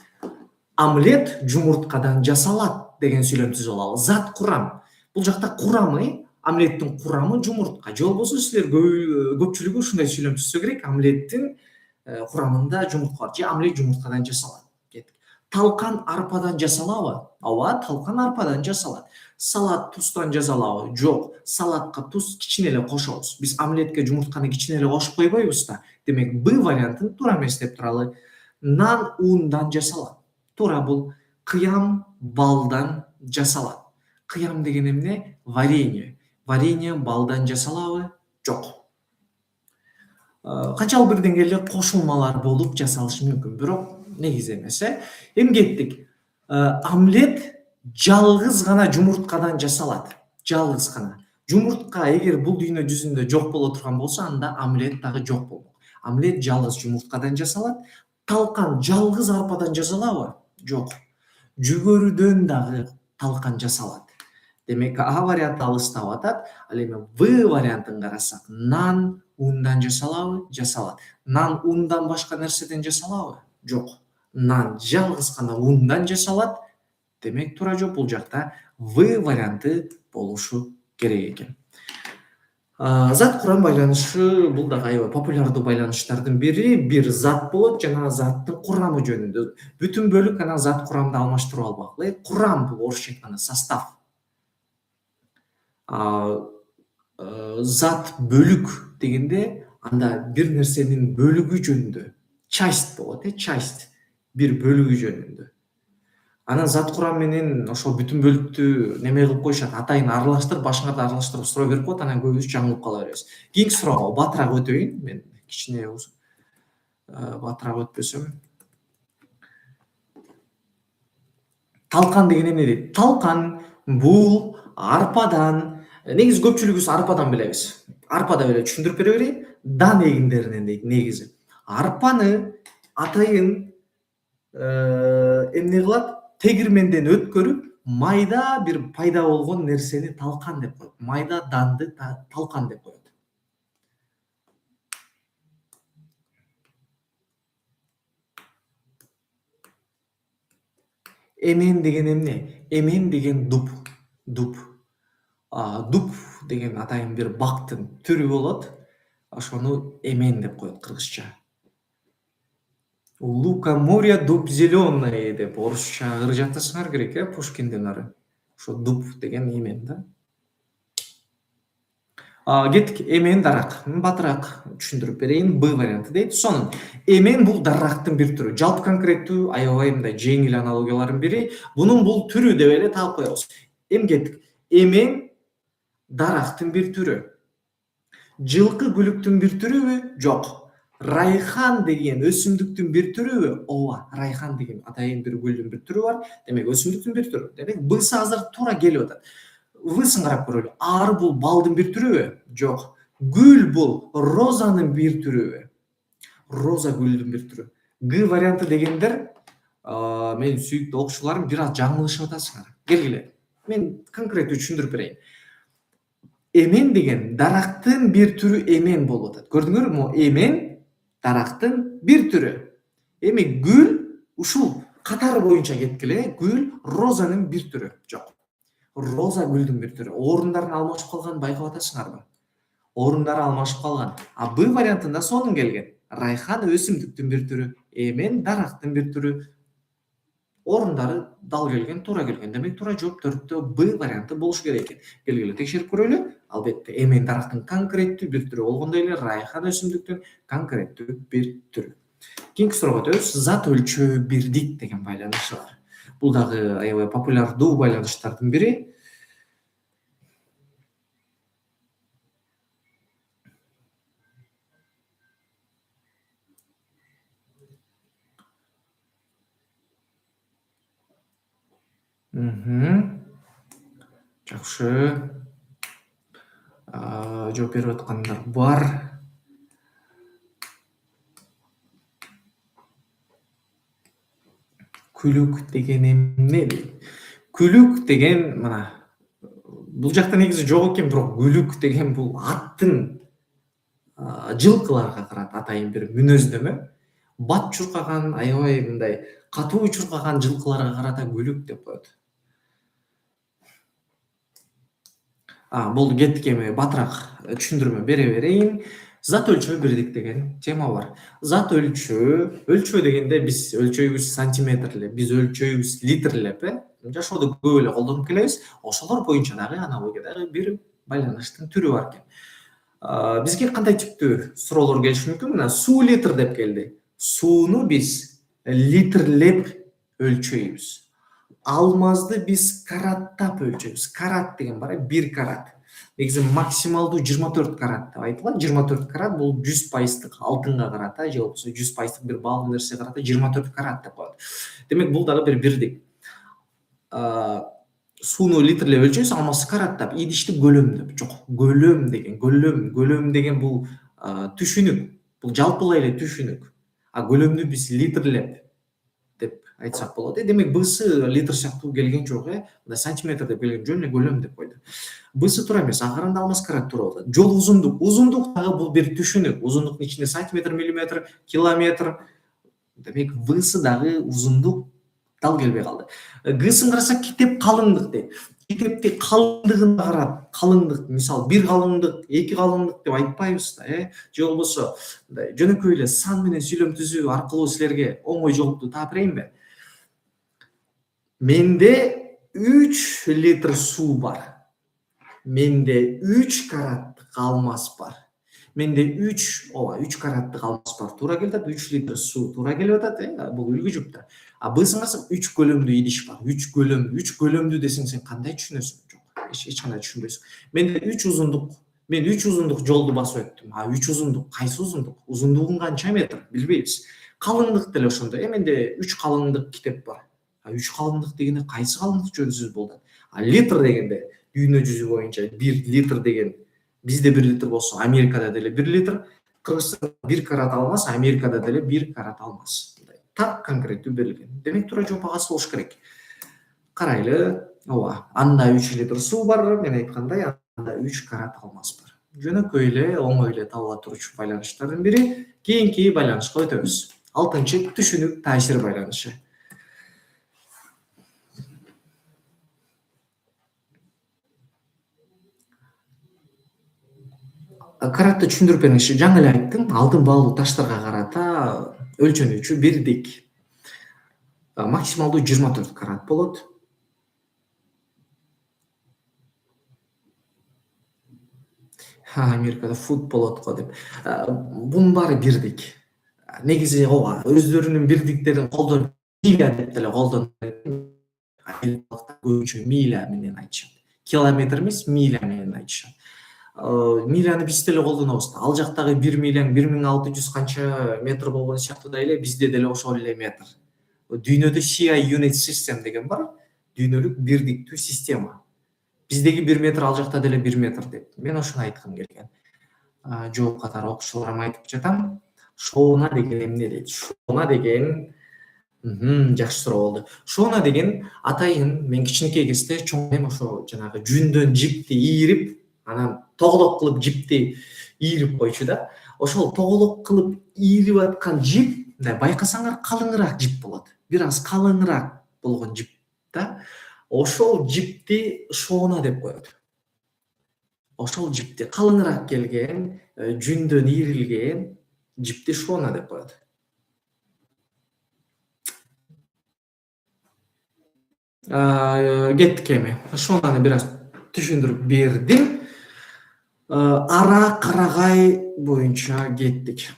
Омлет жумурткадан жасалат деген сүйлөм түзүп алалы. Зат курам. Бул жакта курамы, омлеттин курамы жумуртка. Же болбосо силер көпчүлүгү ушундай сүйлөм түзсө керек. Омлеттин курамында жумуртка бар. Же омлет жумурткадан жасалат. Талкан арпадан жасалабы? Ооба, талкан арпадан жасалат. Салат туздан жасалабы? Жок. Салатка туз кичине эле кошобуз. Биз омлетке жумуртканы кичине эле кошуп койбойбуз да. Демек, Б вариантын туура эмес деп туралы. Нан ундан жасалат. Туура, бул кыям балдан жасалат. Кыям деген эмне? Варенье. Варенье балдан жасалабы? Жок. Канчалык бир деңгээлде кошулмалар болуп жасалышы мүмкүн, бирок негизи эмес. Эми кеттик. Омлет жалгыз гана жумурткадан жасалат. Жалгыз гана. Жумуртка эгер бул дүйнө жүзүндө жок боло турган болсо, анда омлет дагы жок болмок. Омлет жалгыз жумурткадан жасалат. Талкан жалгыз арпадан жасалабы? Жок. Жүгөрүдөн дагы талкан жасалат. Демек, А варианты алыстап атат. Ал эми В вариантын карасак, нан ундан жасалабы? Жасалат. Нан ундан башка нерседен жасалабы? Жок. Нан жалгыз гана ундан жасалат. Демек, туура жооп бул жакта В варианты болушу керек экен. Зат курам байланышы бул дагы аябай популярдуу байланыштардын бири. Бир зат болот жана заттын курамы жөнүндө. Бүтүн бөлүк анан зат курамды алмаштырып албагыла. Курам бул орусча айтканда состав. Зат бөлүк дегенде анда бир нерсенин бөлүгү жөнүндө. Часть болот, часть. Бир бөлүгү жөнүндө. Анан зат курам менен ошол бүтүн бөлүктү неме кылып коюшат, атайын аралаштырып, башыңарды аралаштырып суроо берип коет, анан көбүбүз жаңылып кала беребиз. Кийинки суроого батыраак өтөйүн. Мен кичине батыраак өтпөсөм. Талкан деген эмне дейт? Талкан бул арпадан, негизи көпчүлүгүбүз арпадан билебиз. Арпа деп эле түшүндүрүп бере берейин. Дан эгиндеринен дейт негизи. Арпаны атайын эмне кылат? Тегирменден өткөрүп, майда бир пайда болгон нерсени талкан деп коет. Майда данды талкан деп коет. Эмен деген эмне? Эмен деген дуп. Дуп. Дуп деген атайын бир бактын түрү болот. Ошону эмен деп коет кыргызча. Лукоморье дуб зеленый деп орусча ыры жаттасаңар керек Пушкиндин ыры. Ошо дуб деген эмен да. Кеттик. Эмен дарак. Батыраак түшүндүрүп берейин. Б варианты дейт. Сонун. Эмен бул дарактын бир түрү. Жалпы конкреттүү аябай мындай жеңил аналогиялардын бири. Бунун бул түрү деп эле таап коебуз. Эми кеттик. Эмен дарактын бир түрү. Жылкы гүлүктүн бир түрүбү? Жок. Райхан деген өсүмдүктүн бир түрүбү? Ооба, райхан деген атайын бир гүлдүн бир түрү бар. Демек өсүмдүктүн бир түрү. Демек бысы азыр туура келип атат. Высын карап көрөлү. Ары бул балдын бир түрүбү? Жок. Гүл бул розанын бир түрүбү? Роза гүлдүн бир түрү. Г варианты дегендер менин сүйүктүү окуучуларым бир аз жаңылышып атасыңар. Келгиле. Мен конкреттүү түшүндүрүп берейин. Эмен деген дарактын бир түрү эмен болуп атат. Көрдүңөрбү? Эмен дарактын бир түрү. Эми гүл ушул катары боюнча кеткиле. Гүл розанын бир түрү. Жок. Роза гүлдүн бир түрү. Орундарын алмашып калганын байкап атасыңарбы? Орундары алмашып калган. Б вариантында сонун келген. Райхан өсүмдүктүн бир түрү, эмен дарактын бир түрү. Орундары дал келген, туура келген. Демек туура жооп 4-тө Б варианты болуш керек экен. Келгиле текшерип көрөлү. Албетте эмен дарактын конкреттүү бир түрү болгондой эле райхан өсүмдүктүн конкреттүү бир түрү. Кийинки суроого өтөбүз. Зат өлчөө бирдик деген байланышы бар. Бул дагы аябай популярдуу байланыштардын бири. Жакшы. Жооп берип аткандар бар. Күлүк деген эмне дейт? Күлүк деген мына бул жакта негизи жок экен, бирок күлүк деген бул аттын жылкыларга карата атайын бир мүнөздөмө. Бат чуркаган, аябай мындай катуу чуркаган жылкыларга карата күлүк деп коет. Болду, кеттик. Эми батыраак түшүндүрмө бере берейин. Зат өлчөө бирдик деген тема бар. Зат өлчөө дегенде биз өлчөйбүз сантиметр эле, биз өлчөйбүз литр элеп, жашоодо көп эле колдонуп келебиз. Ошолор боюнча дагы аналогия бир байланыштын түрү бар экен. Бизге кандай типтүү суроолор келиши мүмкүн? Мына суу литр деп келди. Сууну биз литрлеп өлчөйбүз. Алмазды биз караттап өлчөйбүз. Карат деген бар, 1 карат. Негизи максималдуу 24 карат деп айтылат. 24 карат бул 100% алтынга карата, же болбосо 100% бир баалуу нерсеге карата 24 карат деп коет. Демек бул дагы бир бирдик. Сууну литрлеп өлчөйбүз, алмазды караттап, идишти көлөмдөп. Жок, көлөм деген бул түшүнүк. Бул жалпылай эле түшүнүк. Көлөмдү биз литрлеп деп айтсак болот. Демек бысы литр сыяктуу келген жок, мына сантиметр деп келген жөн эле көлөм деп койду. Бысы туура эмес, акырында алмаз карат туура болот. Жол узундук дагы бул бир түшүнүк. Узундуктун ичинде сантиметр, миллиметр, километр. Демек бысы дагы узундук дал келбей калды. Гысын карасак китеп калыңдык дейт. Китепти калыңдыгына карап, калыңдык, мисалы 1 калыңдык, 2 калыңдык деп айтпайбыз да, же болбосо мындай жөнөкөй эле сан менен сүйлөм түзүү аркылуу силерге оңой жоопту таап берейинби? Менде 3 литр суу бар. Менде 3 караттык алмаз бар. Менде 3 караттык алмаз бар. Туура келип атат. 3 литр суу туура келип атат, бул үлгү жупта. Бысын карасак 3 көлөмдүү идиш бар. 3 көлөмдүү десең сен кандай түшүнөсүң? Жок, эч кандай түшүнбөйсүң. Менде 3 узундук, мен 3 узундук жолду басып өттүм. 3 узундук, кайсы узундук? Узундугун канча метр? Билбейбиз. Калыңдык деле ошондой. Менде 3 калыңдык китеп бар. 3 калыңдык дегенде кайсы калыңдык жөнүндө сөз болду? Литр дегенде дүйнө жүзү боюнча 1 литр деген бизде 1 литр болсо, Америкада деле 1 литр, Кыргызстанда 1 карат алмаз, Америкада деле 1 карат алмаз. Так конкреттүү берилген. Демек туура жооп агасы болуш керек. Карайлы. Анда 3 литр суу бар, мен айткандай, анда 3 карат алмаз бар. Жөнөкөй эле, оңой эле табыла турчу байланыштардын бири. Кийинки байланышка өтөбүз. 6-чы түшүнүк таасир байланышы. Каратты түшүндүрүп бериңизчи. Жаңы эле айттым, алтын баалуу таштарга карата өлчөнүүчү бирдик максималдуу 24 карат болот. Америкада фут болот го деп. Бунун баары бирдик. Негизи ооба өздөрүнүн бирдиктерин колдонуп миля деп деле колдонуп көбүнчө миля менен айтышат. Километр эмес, миля менен айтышат. Миляны биз деле колдонобуз. Ал жактагы 1 миляң 1600 канча метр болгон сыяктуу эле бизде деле ошол эле метр. Дүйнөдө CI Unit System деген бар. Дүйнөлүк бирдиктүү система. Биздеги 1 метр ал жакта деле 1 метр деп. Мен ошону айткым келген. Жооп катары окуучуларыма айтып жатам. Шоуна деген эмне дейт? Шоуна деген жакшы суроо болду. Шоуна деген атайын мен кичинекей кезде чоң эм ошо жанагы жүндөн жипти ийирип, анан тоголок кылып жипти ийирип койчу да. Ошол тоголок кылып ийирип аткан жип, мындай байкасаңар калыңыраак жип болот. Бир аз калыңыраак болгон жип да. Ошол жипти шоуна деп коет. Ошол жипти калыңыраак келген, жүндөн ийрилген жипти шоуна деп коет. Кеттик эми. Шоунаны бир аз түшүндүрүп бердим. Ара карагай боюнча кеттик.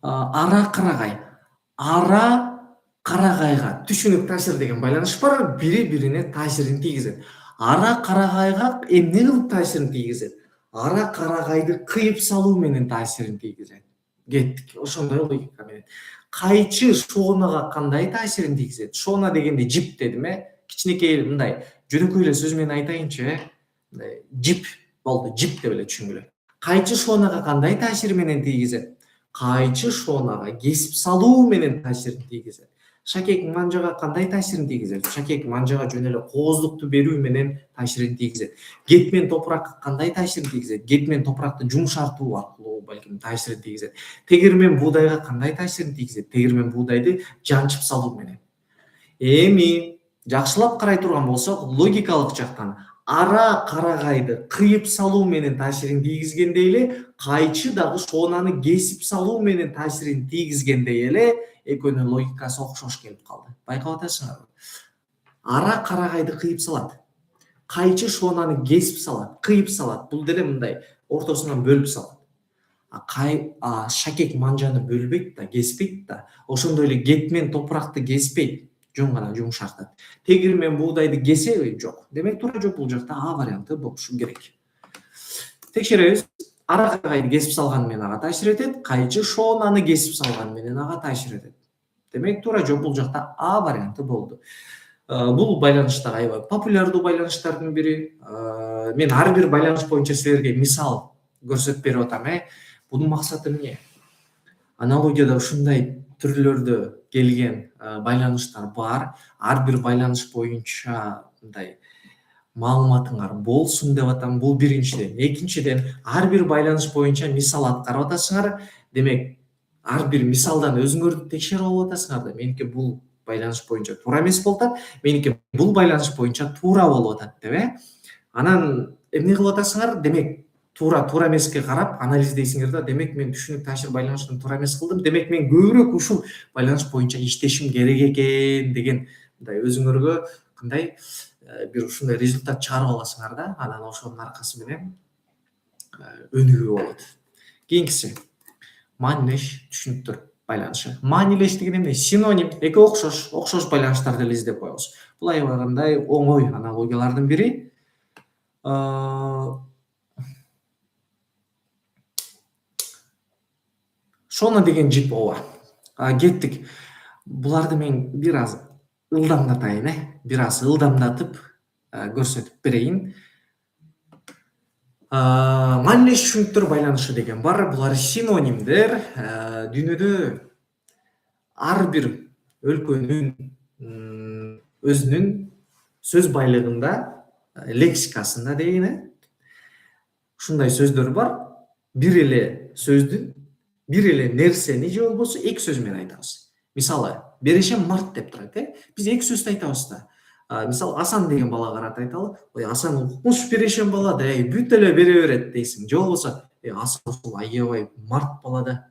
Ара карагай. Ара карагайга түшүнүк таасир деген байланыш бар, бири-бирине таасирин тийгизет. Ара карагайга эмне кылып таасирин тийгизет? Ара карагайды кыйып салуу менен таасирин тийгизет. Кеттик. Ошондой логика менен. Кайчы шоунага кандай таасирин тийгизет? Шоуна дегенде жип дедим, кичинекей мындай жөнөкөй эле сөз менен айтайынчы, мындай жип болду, жип деп эле түшүнгүлө. Кайчы шоунага кандай таасир менен тийгизет? Кайчы шоунага кесип салуу менен таасирин тийгизет. Шакек манжага кандай таасирин тийгизет? Шакек манжага жөн эле кооздукту берүү менен таасирин тийгизет. Кет менен топуракка кандай таасирин тийгизет? Кет менен топуракты жумшартуу аркылуу балким таасирин тийгизет. Тегир менен буудайга кандай таасирин тийгизет? Тегир менен буудайды жанчып салуу менен. Эми жакшылап карай турган болсок, логикалык жактан ара карагайды кыйып салуу менен таасирин тийгизгендей эле, кайчы дагы шоунаны кесип салуу менен таасирин тийгизгендей эле экөөнүн логикасы окшош келип калды. Байкап атасыңарбы? Ара карагайды кыйып салат. Кайчы шоунаны кесип салат, кыйып салат. Бул деле мындай ортосунан бөлүп салат. Шакек манжаны бөлбөйт да, кеспейт да. Ошондой эле кет менен топуракты кеспейт, жөн гана жумшартат. Тегир менен буудайды кесеби? Жок. Демек туура жооп бул жакта А варианты болушу керек. Текшеребиз. Ара карагайды кесип салган менен ага таасир этет, кайчы шоунаны кесип салган менен ага таасир этет. Демек туура жооп бул жакта А варианты болду. Бул байланыш да аябай популярдуу байланыштардын бири. Мен ар бир байланыш боюнча силерге мисал көрсөтүп берип атам. Бунун максаты эмне? Аналогияда ушундай түрлөрдө келген байланыштар бар. Ар бир байланыш боюнча мындай маалыматыңар болсун деп атам. Бул биринчиден. Экинчиден, ар бир байланыш боюнча мисал аткарып атасыңар. Демек, ар бир мисалдан өзүңөрдү текшерип алып атасыңар да. Меники бул байланыш боюнча туура эмес болуп атат, меники бул байланыш боюнча туура болуп атат деп. Анан эмне кылып атасыңар? Демек, туура эмеске карап анализдейсиңер да. Демек, мен түшүнүк таасир байланышын туура эмес кылдым. Демек, мен көбүрөөк ушул байланыш боюнча иштешим керек экен деген мындай өзүңөргө кандай бир ушундай результат чыгарып аласыңар да. Анан ошонун аркасы менен өнүгүү болот. Кийинкиси маанилеш түшүнүктөр байланышы. Маанилеш деген эмне? Синоним. Эки окшош байланыштарды эле издеп коебуз. Бул аябай кандай оңой аналогиялардын бири. Шоуна деген жип ооба. Кеттик. Буларды мен бир аз ылдамдатайын, бир аз ылдамдатып көрсөтүп берейин. Маанилеш түшүнүктөр байланышы деген бар. Булар синонимдер. Дүйнөдө ар бир өлкөнүн өзүнүн сөз байлыгында, лексикасында дейин, Ушундай сөздөр бар. Бир эле сөздүн, бир эле нерсени же болбосо эки сөз менен айтабыз. Мисалы, Берешем март деп турат, Биз эки сөздү айтабыз да. Мисалы, Асан деген балага карата айталы. Ой, Асан укмуш берешем бала да, бүт эле бере берет дейсиң. Же болбосо, Асан ушул аябай март бала да.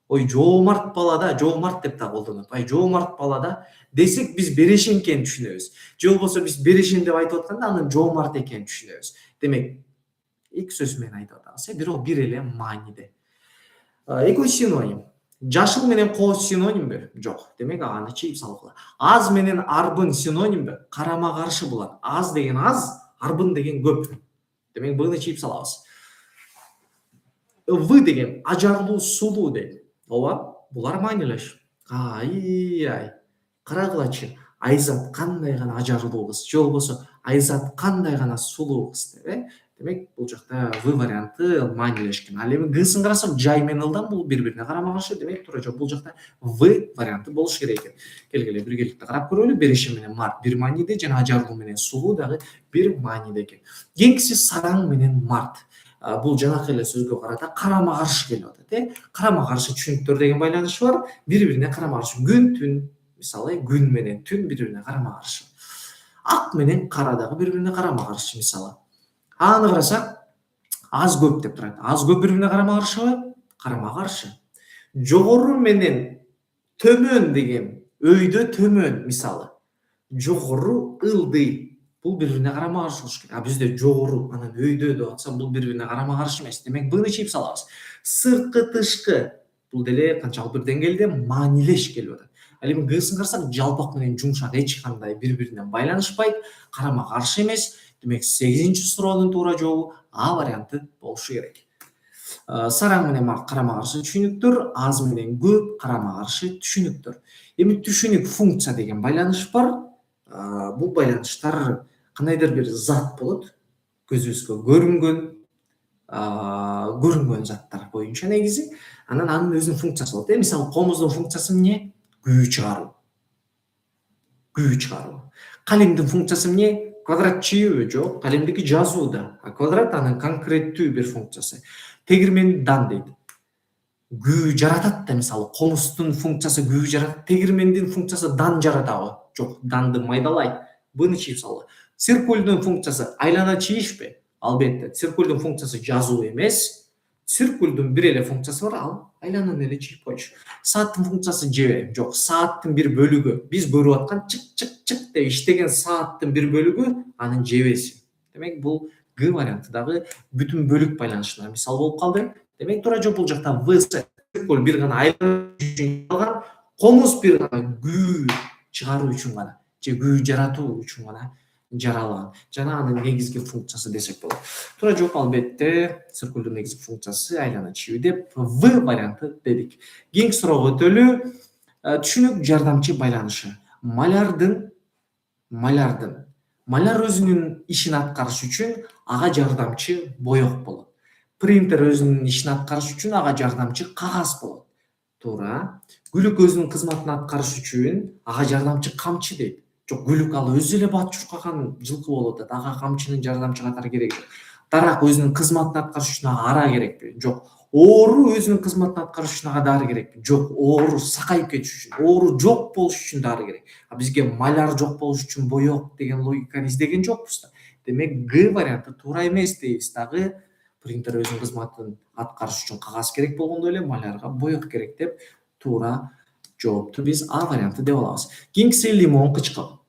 Ой, жоомарт бала да, жоомарт деп да колдонот. Ай, жоомарт бала да десек, биз Берешем экенин түшүнөбүз. Же болбосо биз Берешем деп айтып атканда анын жоомарт экенин түшүнөбүз. Демек, эки сөз менен айтып атабыз, бирок бир эле мааниде. Экөө синоним. Жашыл менен кооз синонимби? Жок. Демек аны чийип салгыла. Аз менен арбын синонимби? Карама каршы булат. Аз деген аз, арбын деген көп. Демек буну чийип салабыз. В деген ажарлуу, сулуу дейт. Ооба, булар маанилеш. Ай, карагылачы. Айзат кандай гана ажарлуу кыз, же болбосо Айзат кандай гана сулуу кыз деп, Демек, бул жакта В варианты маанилешкен. Ал эми Гсын карасак, жай менен ылдам бул бири-бирине карама каршы. Демек, туура жол бул жакта В варианты болуш керек экен. Келгиле биргеликте карап көрөлү. Берешем менен март бир мааниде, жана ажарлуу менен сулуу дагы бир мааниде экен. Кийинкиси сараң менен март. Бул жанакы эле сөзгө карата карама каршы келип атат, Карама каршы түшүнүктөр деген байланышы бар. Бири-бирине карама каршы. Күн, түн, мисалы, күн менен түн бири-бирине карама каршы. Ак менен кара дагы бири-бирине карама каршы, мисалы. Аны карасак, аз көп деп турат. Аз көп бири-бирине карама каршыбы? Карама каршы. Жогору менен төмөн деген өйдө төмөн, мисалы. Жогору, ылдый. Бул бири-бирине карама каршы болуш керек. Бизде жогору анан өйдө деп атса, бул бири-бирине карама каршы эмес. Демек, буну чийип салабыз. Сырткы, тышкы. Бул деле канчалык бир деңгээлде маанилеш келип атат. Ал эми Гсын карасак, жалпак менен жумшак эч кандай бири-бирине байланышпайт, карама каршы эмес. Демек, 8-нчи суроонун туура жообу А варианты болушу керек. Сараң менен март карама каршы түшүнүктөр, аз менен көп карама каршы түшүнүктөр. Эми түшүнүк функция деген байланыш бар. Бул байланыштар кандайдыр бир зат болот, көзүбүзгө көрүнгөн заттар боюнча негизи. Анан анын өзүнүн функциясы болот. Мисалы, комуздун функциясы эмне? Күү чыгаруу. Калемдин функциясы эмне? Квадрат чийүүбү? Жок, калемдики жазуу да. Квадрат анын конкреттүү бир функциясы. Тегирмен дан дейт. Күү жаратат да, мисалы, комуздун функциясы күү жаратат. Тегирмендин функциясы дан жаратабы? Жок, данды майдалайт. Буну чийип салгыла. Циркульдун функциясы айлана чийишпи? Албетте, циркульдун функциясы жазуу эмес. Циркульдун бир эле функциясы бар, ал айлананы эле чийип койчу. Сааттын функциясы жебе? Жок, сааттын бир бөлүгү. Биз көрүп аткан чык деп иштеген сааттын бир бөлүгү анын жебеси. Демек, бул Г варианты дагы бүтүн бөлүк байланышына мисал болуп калды. Демек, туура жол бул жакта В циркуль бир гана айлана үчүн алган, комуз бир гана күү чыгаруу үчүн гана же күү жаратуу үчүн гана жаралган. Жана анын негизги функциясы десек болот. Туура жооп албетте циркулдун негизги функциясы айлана чийүү деп В варианты дедик. Кийинки суроого өтөлү. Түшүнүк жардамчы байланышы. Маляр өзүнүн ишин аткарыш үчүн ага жардамчы боек болот. Принтер өзүнүн ишин аткарыш үчүн ага жардамчы кагаз болот. Туура. Күлүк өзүнүн кызматын аткарыш үчүн ага жардамчы камчы дейт. Жок, күлүк ал өзү эле бат чуркаган жылкы болуп атат. Ага камчынын жардамчы катары кереги жок. Дарак өзүнүн кызматын аткарыш үчүн ага ара керекпи? Жок. Оору өзүнүн кызматын аткарыш үчүн ага дары керекпи? Жок. Оору сакайып кетиш үчүн, оору жок болуш үчүн дары керек. Бизге маляр жок болуш үчүн боек деген логиканы издеген жокпуз да. Демек, Г варианты туура эмес дейбиз дагы. Принтер өзүнүн кызматын аткарыш үчүн кагаз керек болгондой эле малярга боек керек деп туура жоопту биз А варианты деп алабыз. Кийинкиси лимон кычкыл.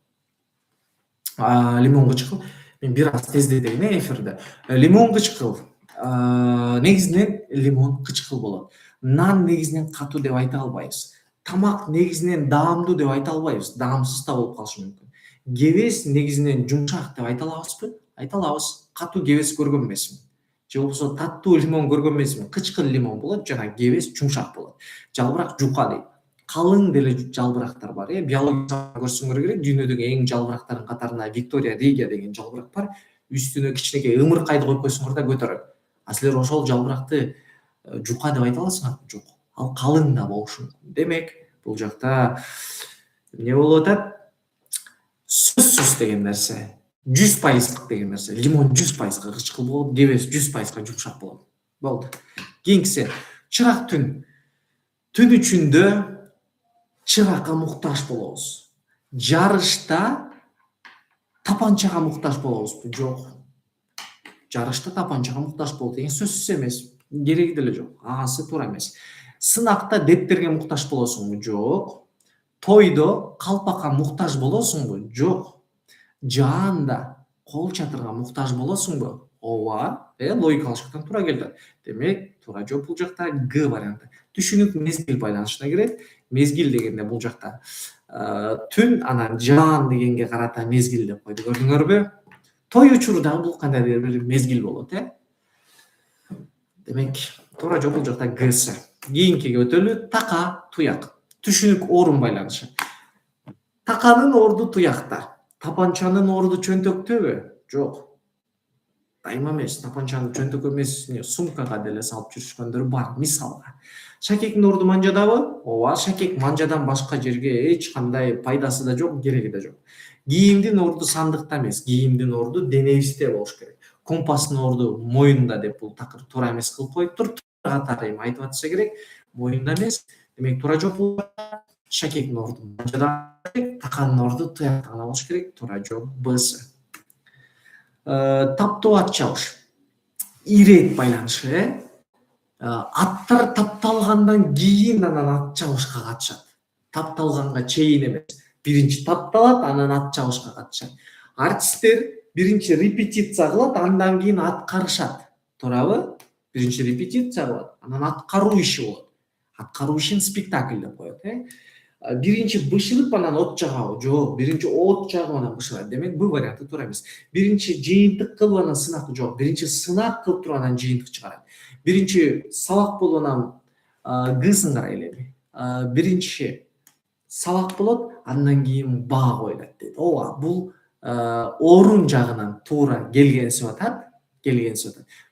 Лимон кычкыл. Мен бир аз тездетейин эфирде. Лимон кычкыл. Негизинен лимон кычкыл болот. Нан негизинен катуу деп айта албайбыз. Тамак негизинен даамдуу деп айта албайбыз. Даамсыз да болуп калышы мүмкүн. Кебес негизинен жумшак деп айта алабызбы? Айта алабыз. Катуу кебес көргөн эмесмин. Же болбосо таттуу лимон көргөн эмесмин. Кычкыл лимон болот, жана кебес жумшак болот. Жалбырак жука дейт. Калың деле жалбырактар бар, биологияда көрсөңөр керек. Дүйнөдөгү эң жалбырактардын катарына Виктория Ригия деген жалбырак бар. Үстүнө кичинекей ымыркайды коюп койсоңор да көтөрөт. Силер ошол жалбыракты жука деп айта аласыңарбы? Жок. Ал калың да болушу мүмкүн. Демек, бул жакта эмне болуп атат? Сөзсүз деген нерсе 100% деген нерсе. Лимон 100% кычкыл болот, кебес 100% жумшак болот. Болду. Кийинкиси чырак түн. Түн ичинде чыракка муктаж болобуз. Жарышта тапанчага муктаж болобузбу? Жок. Жарышта тапанчага муктаж болот деген сөзсүз эмес. Кереги деле жок. Агасы туура эмес. Сынакта дептерге муктаж болосуңбу? Жок. Тойдо калпакка муктаж болосуңбу? Жок. Жаанда кол чатырга муктаж болосуңбу? Ооба. Логикалык жактан туура келди. Демек, туура жооп бул жакта Г варианты. Түшүнүк мезгил байланышына кирет. Мезгил дегенде бул жакта түн, анан жаан дегенге карата мезгил деп койду. Көрдүңөрбү? Той учуру дагы бул кандайдыр бир мезгил болот, Демек, туура жооп бул жакта Гсы. Кийинкиге өтөлү. Така, туяк. Түшүнүк орун байланышы. Таканын орду туякта. Тапанчанын орду чөнтөктөбү? Жок. Дайыма эмес. Тапанчаны чөнтөк эмес, сумкага деле салып жүрүшкөндөр бар, мисалга. Шакектин орду манжадабы? Ооба, шакек манжадан башка жерге эч кандай пайдасы да жок, кереги да жок. Кийимдин орду сандыкта эмес, кийимдин орду денебизде болуш керек. Компастын орду моюнда деп бул такыр туура эмес кылып коюптур. Туура катары эми айтып атса керек, моюнда эмес. Демек, туура жооп бул шакектин орду манжада, таканын орду туякта гана болуш керек. Туура жооп Бсы. Таптоо ат чабыш. Ирет байланышы, Аттар тапталгандан кийин анан ат чабышка катышат. Тапталганга чейин эмес. Биринчи тапталат, анан ат чабышка катышат. Артисттер биринчи репетиция кылат, андан кийин аткарышат. Туурабы? Биринчи репетиция кылат, анан аткаруу иши болот. Аткаруу ишин спектакль деп коет, Биринчи бышырып анан от жагабы? Жок, биринчи от жагып анан бышырат. Демек, бул варианты туура эмес. Биринчи жыйынтык кылып анан сынак? Жок, биринчи сынак кылып туруп анан жыйынтык чыгарат. Биринчи сабак болуп анан Гсын карайлы. Биринчи сабак болот, андан кийин баа коюлат дейт. Ооба, бул орун жагынан туура келгенсип атат.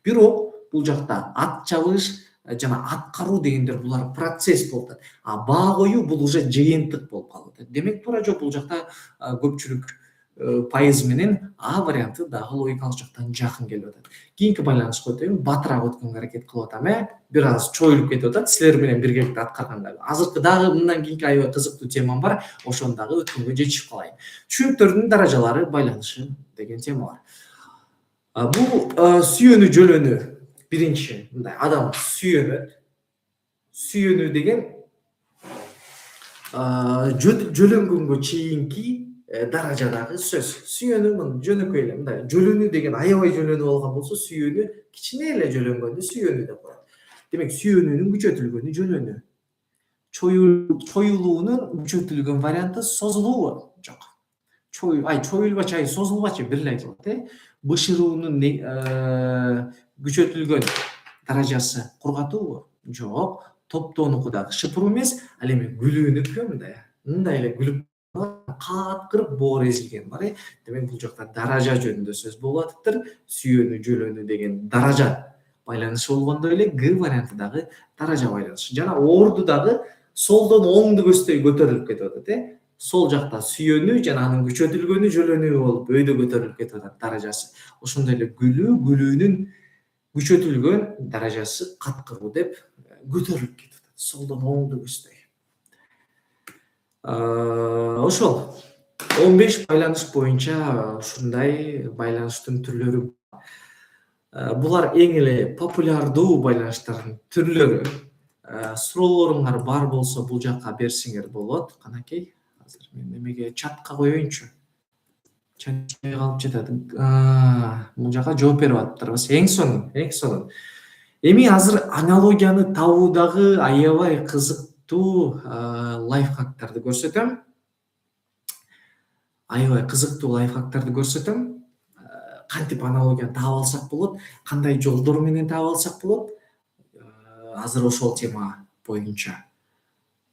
Бирок бул жакта ат чабыш жана аткаруу дегендер булар процесс болуп атат. А баа коюу бул уже жыйынтык болуп калып атат. Демек, туура жооп бул жакта көпчүлүк пайыз менен А варианты дагы логикалык жактан жакын келип атат. Кийинки байланышка өтөйүн. Батыраак өткөнгө аракет кылып атам, Бир аз чоюлуп кетип атат. Силер менен биргеликте аткарганда. Азыркы дагы мындан кийинки аябай кызыктуу темам бар. Ошону дагы өткөнгө жетишип калайын. Түшүнүктөрдүн даражалары байланышы деген тема бар. Бул сүйөнүү жөлөнүү. Биринчи, мындай адам сүйөнөт. Сүйөнүү деген жөлөнгөнгө чейинки даражадагы сөз. Сүйөнүү жөнөкөй эле мындай. Жөлөнүү деген аябай жөлөнүү болгон болсо, сүйөнүү кичине эле жөлөнгөндү сүйөнүү деп коет. Демек, сүйөнүүнүн күчөтүлгөнү жөлөнүү. Чоюлуунун күчөтүлгөн варианты созулуубу? Жок. Чоюлбачы, созулбачы бир эле айтылат, Бышыруунун күчөтүлгөн даражасы кургатуубу? Жок. Топтоонуку дагы шыпыруу эмес, ал эми гүлүүнүкү мындай эле күлүп каткырып боор эзилген бар, Демек, бул жакта даража жөнүндө сөз болуп атыптыр. Сүйөнүү жөлөнүү деген даража байланышы болгондой эле Г варианты дагы даража байланышы. Жана орду дагы солдон оңду көздөй көтөрүлүп кетип атат, Сол жакта сүйөнүү жана анын күчөтүлгөнү жөлөнүү болуп өйдө көтөрүлүп кетип атат даражасы. Ошондой эле гүлүүнүн күчөтүлгөн даражасы каткыруу деп көтөрүлүп кетип атат. Солдон оңду көздөй. Ошол 15 байланыш боюнча ушундай байланыштын түрлөрү. Булар эң эле популярдуу байланыштардын түрлөрү. Суроолоруңар бар болсо бул жакка берсеңер болот. Канакей, азыр мен немеге чатка коеюнчу. Чатчай калып жатат. Бул жака жооп берип атыптырбыз. Эң сонун. Эми азыр аналогияны табуудагы аябай кызыктуу лайфхактарды көрсөтөм. Кантип аналогияны таап алсак болот, кандай жолдор менен таап алсак болот. Азыр ошол тема боюнча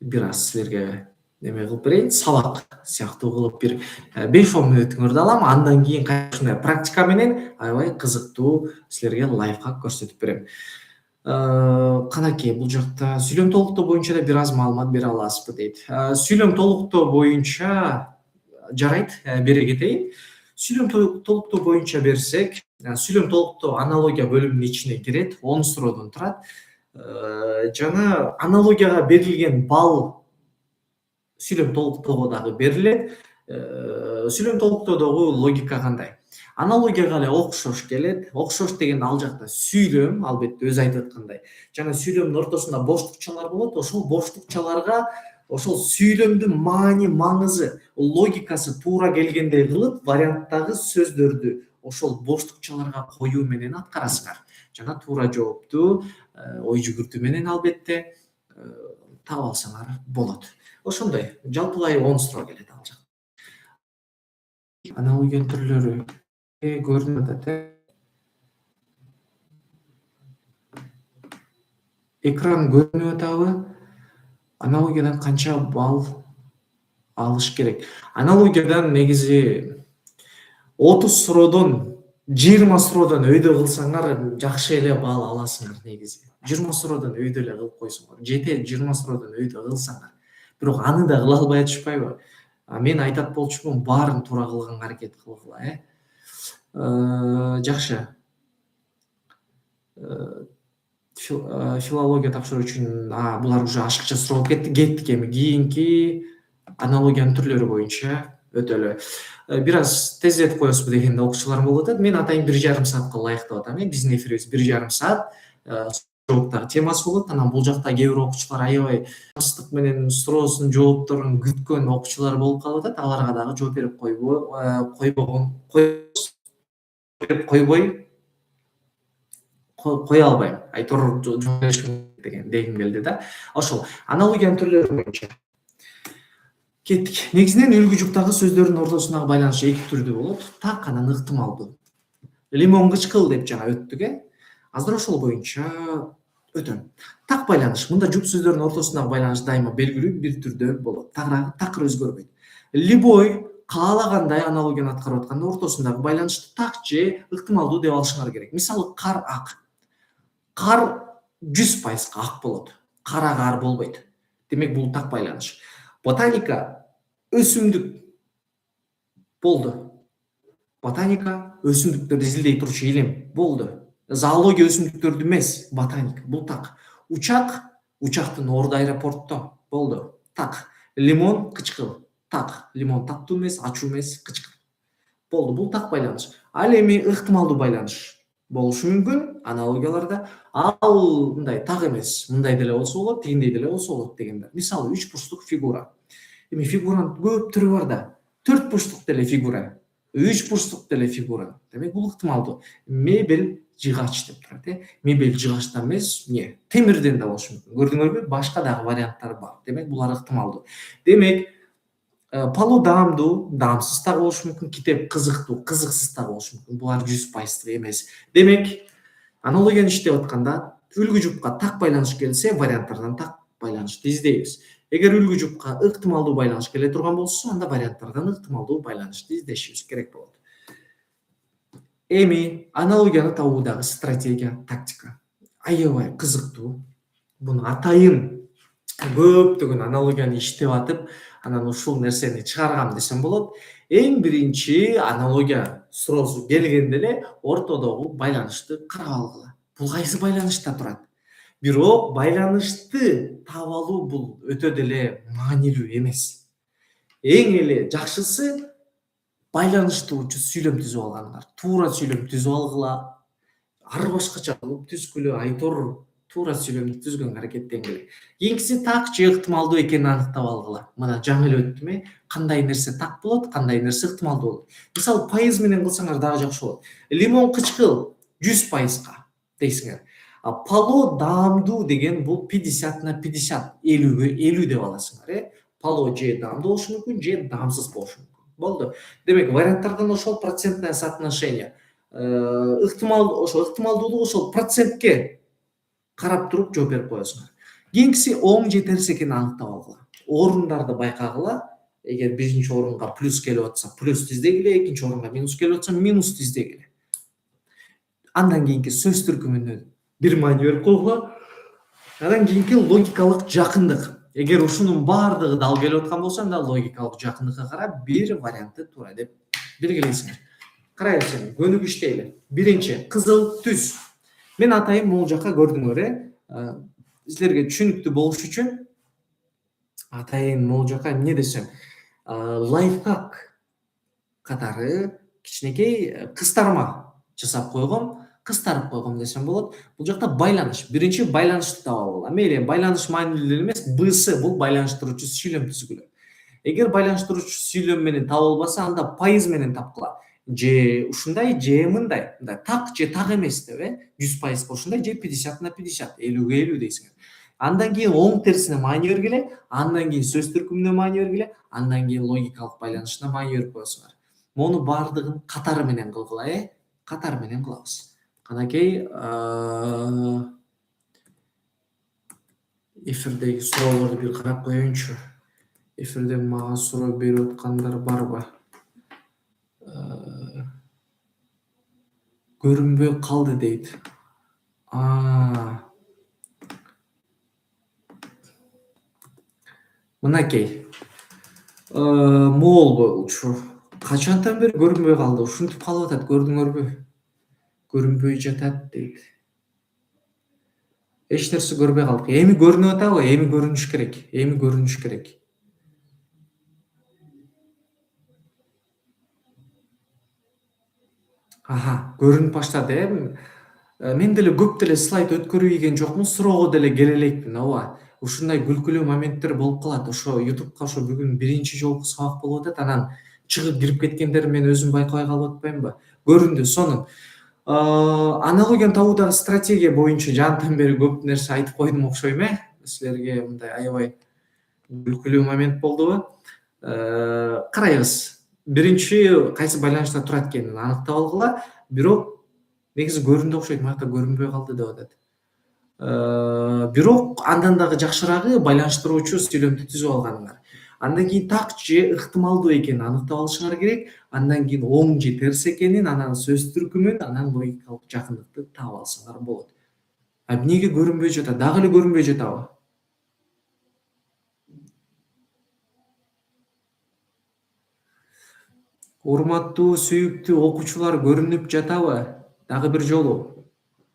бир аз силерге неме кылып берейин, сабак сыяктуу кылып бир 5-10 мүнөтүңөрдү алам. Андан кийин ушундай практика менен аябай кызыктуу силерге лайфхак көрсөтүп берем. Канакей, бул жакта сүйлөм толуктоо боюнча да бир аз маалымат бере аласызбы дейт. Сүйлөм толуктоо боюнча жарайт, бере кетейин. Сүйлөм толуктоо боюнча берсек, сүйлөм толуктоо аналогия бөлүмүнүн ичине кирет, 10 суроодон турат. Жана аналогияга берилген балл сүйлөм толуктоого дагы берилет. Сүйлөм толуктоодогу логика кандай? Аналогияга эле окшош келет. Окшош деген ал жакта сүйлөм, албетте өзү айтып аткандай. Жана сүйлөмдүн ортосунда боштукчалар болот. Ошол боштукчаларга ошол сүйлөмдүн маани, маңызы, логикасы туура келгендей кылып, варианттагы сөздөрдү ошол боштукчаларга коюу менен аткарасыңар. Жана туура жоопту ой жүгүртүү менен албетте таап алсаңар болот. Ошондой жалпылай 10 суроо келет ал жакта. Аналогиянын түрлөрү көрүнүп атат. Экран көрүнүп атабы? Аналогиядан канча балл алыш керек? Аналогиядан негизи 30 суроодон 20 суроодон өйдө кылсаңар жакшы эле балл аласыңар негизи. 20 суроодон өйдө эле кылып койсоңор, жетет 20 суроодон өйдө кылсаңар. Бирок аны да кыла албай атышпайбы? Мен айтат болчумун, баарын туура кылганга аракет кылгыла, Жакшы. Филология тапшыруу үчүн булар уже ашыкча суроо болуп кетти. Кеттик эми кийинки аналогиянын түрлөрү боюнча өтөлү. Бир аз тездетип коесузбу деген да окуучуларым болуп атат. Мен атайын 1,5 саатка ылайыктап атам. Биздин эфирибиз 1,5 саат. Жооптор темасы болот. Анан бул жакта кээ бир окуучулар аябай ыстык менен суроосунун жоопторун күткөн окуучулар болуп калып атат. Аларга дагы жооп берип кое албайм. Айтор жооп беришим дегим келди да. Ошол аналогиянын түрлөрү боюнча кеттик. Негизинен үлгү жуптагы сөздөрдүн ортосундагы байланыш эки түрдүү болот. Так анан ыктымалдуу. Лимон кычкыл деп жана өттүк, Азыр ошол боюнча өтөм. Так байланыш. Мында жуп сөздөрдүн ортосундагы байланыш дайыма белгилүү бир түрдө болот. Такыр өзгөрбөйт. Любой каалагандай аналогияны аткарып атканда ортосундагы байланышты так же ыктымалдуу деп алышыңар керек. Мисалы, кар ак. Кар 100% ак болот. Кара кар болбойт. Демек бул так байланыш. Ботаника өсүмдүк болду. Ботаника өсүмдүктөрдү изилдей турчу илим болду. Зоология өсүмдүктөрдү эмес, ботаника. Бул так. Учактын орду аэропортто болду. Так. Лимон кычкыл. Так. Лимон таттуу эмес, ачуу эмес, кычкыл. Болду. Бул так байланыш. Ал эми ыктымалдуу байланыш болушу мүмкүн аналогияларда. Ал мындай так эмес. Мындай деле болсо болот, тигиндей деле болсо болот дегендер. Мисалы, 3 бурчтук фигура. Эми фигуранын көп түрү бар да. 4 бурчтук деле фигура. 3 бурчтук деле фигура. Демек бул ыктымалдуу. Мебель жыгач деп турат, Мебель жыгачтан эмес, темирден да болушу мүмкүн. Көрдүңөрбү? Башка дагы варианттар бар. Демек булар ыктымалдуу. Демек пало даамдуу, даамсыз дагы болушу мүмкүн. Китеп кызыктуу, кызыксыз дагы болушу мүмкүн. Булар 100% эмес. Демек аналогияны иштеп атканда үлгү жупка так байланыш келсе, варианттардан так байланышты издейбиз. Эгер үлгү жупка ыктымалдуу байланыш келе турган болсо, анда варианттардан ыктымалдуу байланышты издешибиз керек болот. Эми аналогияны табуудагы стратегия, тактика аябай кызыктуу. Буну атайын көптөгөн аналогияны иштеп атып, анан ушул нерсени чыгаргам десем болот. Эң биринчи аналогия суроосу келгенде эле ортодогу байланышты карап алгыла. Бул кайсы байланышта турат? Бирок байланышты таап алуу бул өтө деле маанилүү эмес. Эң эле жакшысы байланыштуучу сүйлөм түзүп алганыңар. Туура сүйлөм түзүп алгыла. Ар башкача кылып түзгүлө, айтор туура сүйлөмдү түзгөнгө аракеттенгиле. Кийинкиси так же ыктымалдуу экенин аныктап алгыла. Мына жаңы эле өттүм, кандай нерсе так болот, кандай нерсе ыктымалдуу болот. Мисалы, пайыз менен кылсаңар дагы жакшы болот. Лимон кычкыл 100%га дейсиңер. Пало даамдуу деген бул 50/50, 50/50 деп аласыңар, Пало же даамдуу болушу мүмкүн, же даамсыз болушу мүмкүн. Болду. Демек варианттардан ошол процентное соотношение. Ыктымалдуулук ошол процентке карап туруп жооп берип коесуңар. Кийинкиси оң же терс экенин аныктап алгыла. Орундарды байкагыла. Эгер биринчи орунга плюс келип атса, плюс издегиле, экинчи орунга минус келип атса, минус издегиле. Андан кийинки сөз түркүмүнө бир маани берип койгула. Андан кийинки логикалык жакындык. Эгер ушунун баардыгы дал келип аткан болсо, анда логикалык жакындыкка карап бир вариантты туура деп белгилейсиңер. карай берсең көнүгүштейли. Биринчи кызыл түс. Мен атайын могул жака көрдүңөр силерге түшүнүктүү болуш үчүн атайын могул жака эмне десем, лайфхак катары кичинекей кыстарма жасап койгом, кыстарып койгом десем болот. Бул жакта байланыш. Биринчи байланышты таап алгыла. Мейли байланыш маанилүү деле эмес, бсы бул байланыштыруучу сүйлөм түзгүлө. Эгер байланыштыруучу сүйлөм менен таба албаса, анда пайыз менен тапкыла. Же ушундай, же мындай. Мындай так же так эмес деп, 100% ушундай же 50/50, 50/50 дейсиңер. Андан кийин оң терсине маани бергиле, андан кийин сөз түркүмүнө маани бергиле, андан кийин логикалык байланышына маани берип коесуңар. Мону баардыгын катары менен кылгыла, катары менен кылабыз. Канакей, эфирдеги суроолорду бир карап коеюнчу. Эфирден мага суроо берип аткандар барбы? Көрүнбөй калды дейт. Мынакей, могул болчу. Качантан бери көрүнбөй калды? Ушинтип калып атат, көрдүңөрбү? Көрүнбөй жатат дейт. Эч нерсе көрбөй калдык. Эми көрүнүп атабы? Эми көрүнүш керек. Эми көрүнүш керек. Көрүнүп баштады, Мен деле көп деле слайд өткөрүп ийген жокмун, суроого деле келе элекмин, ооба. Ушундай күлкүлүү моменттер болуп калат. Ошо ютубка ошо бүгүн биринчи жолку сабак болуп атат, анан чыгып кирип кеткендерин мен өзүм байкабай калып атпаймынбы? Көрүндү, сонун. Аналогияны табуудагы стратегия боюнча жаантан бери көп нерсе айтып койдум окшойм, Силерге мындай аябай күлкүлүү момент болдубу? Карайбыз. Биринчи кайсы байланышта турат экенин аныктап алгыла, бирок негизи көрүндү окшойт, мына көрүнбөй калды деп атат. Бирок андан дагы жакшыраагы байланыштыруучу сүйлөмдү түзүп алганыңар. Андан кийин так же ыктымалдуу экенин аныктап алышыңар керек. Андан кийин оң же терс экенин, анан сөз түркүмүн, анан логикалык жакындыкты таап алсаңар болот. Эмнеге көрүнбөй жатат? Дагы эле көрүнбөй жатабы? Урматтуу, сүйүктүү окуучулар, көрүнүп жатабы? Дагы бир жолу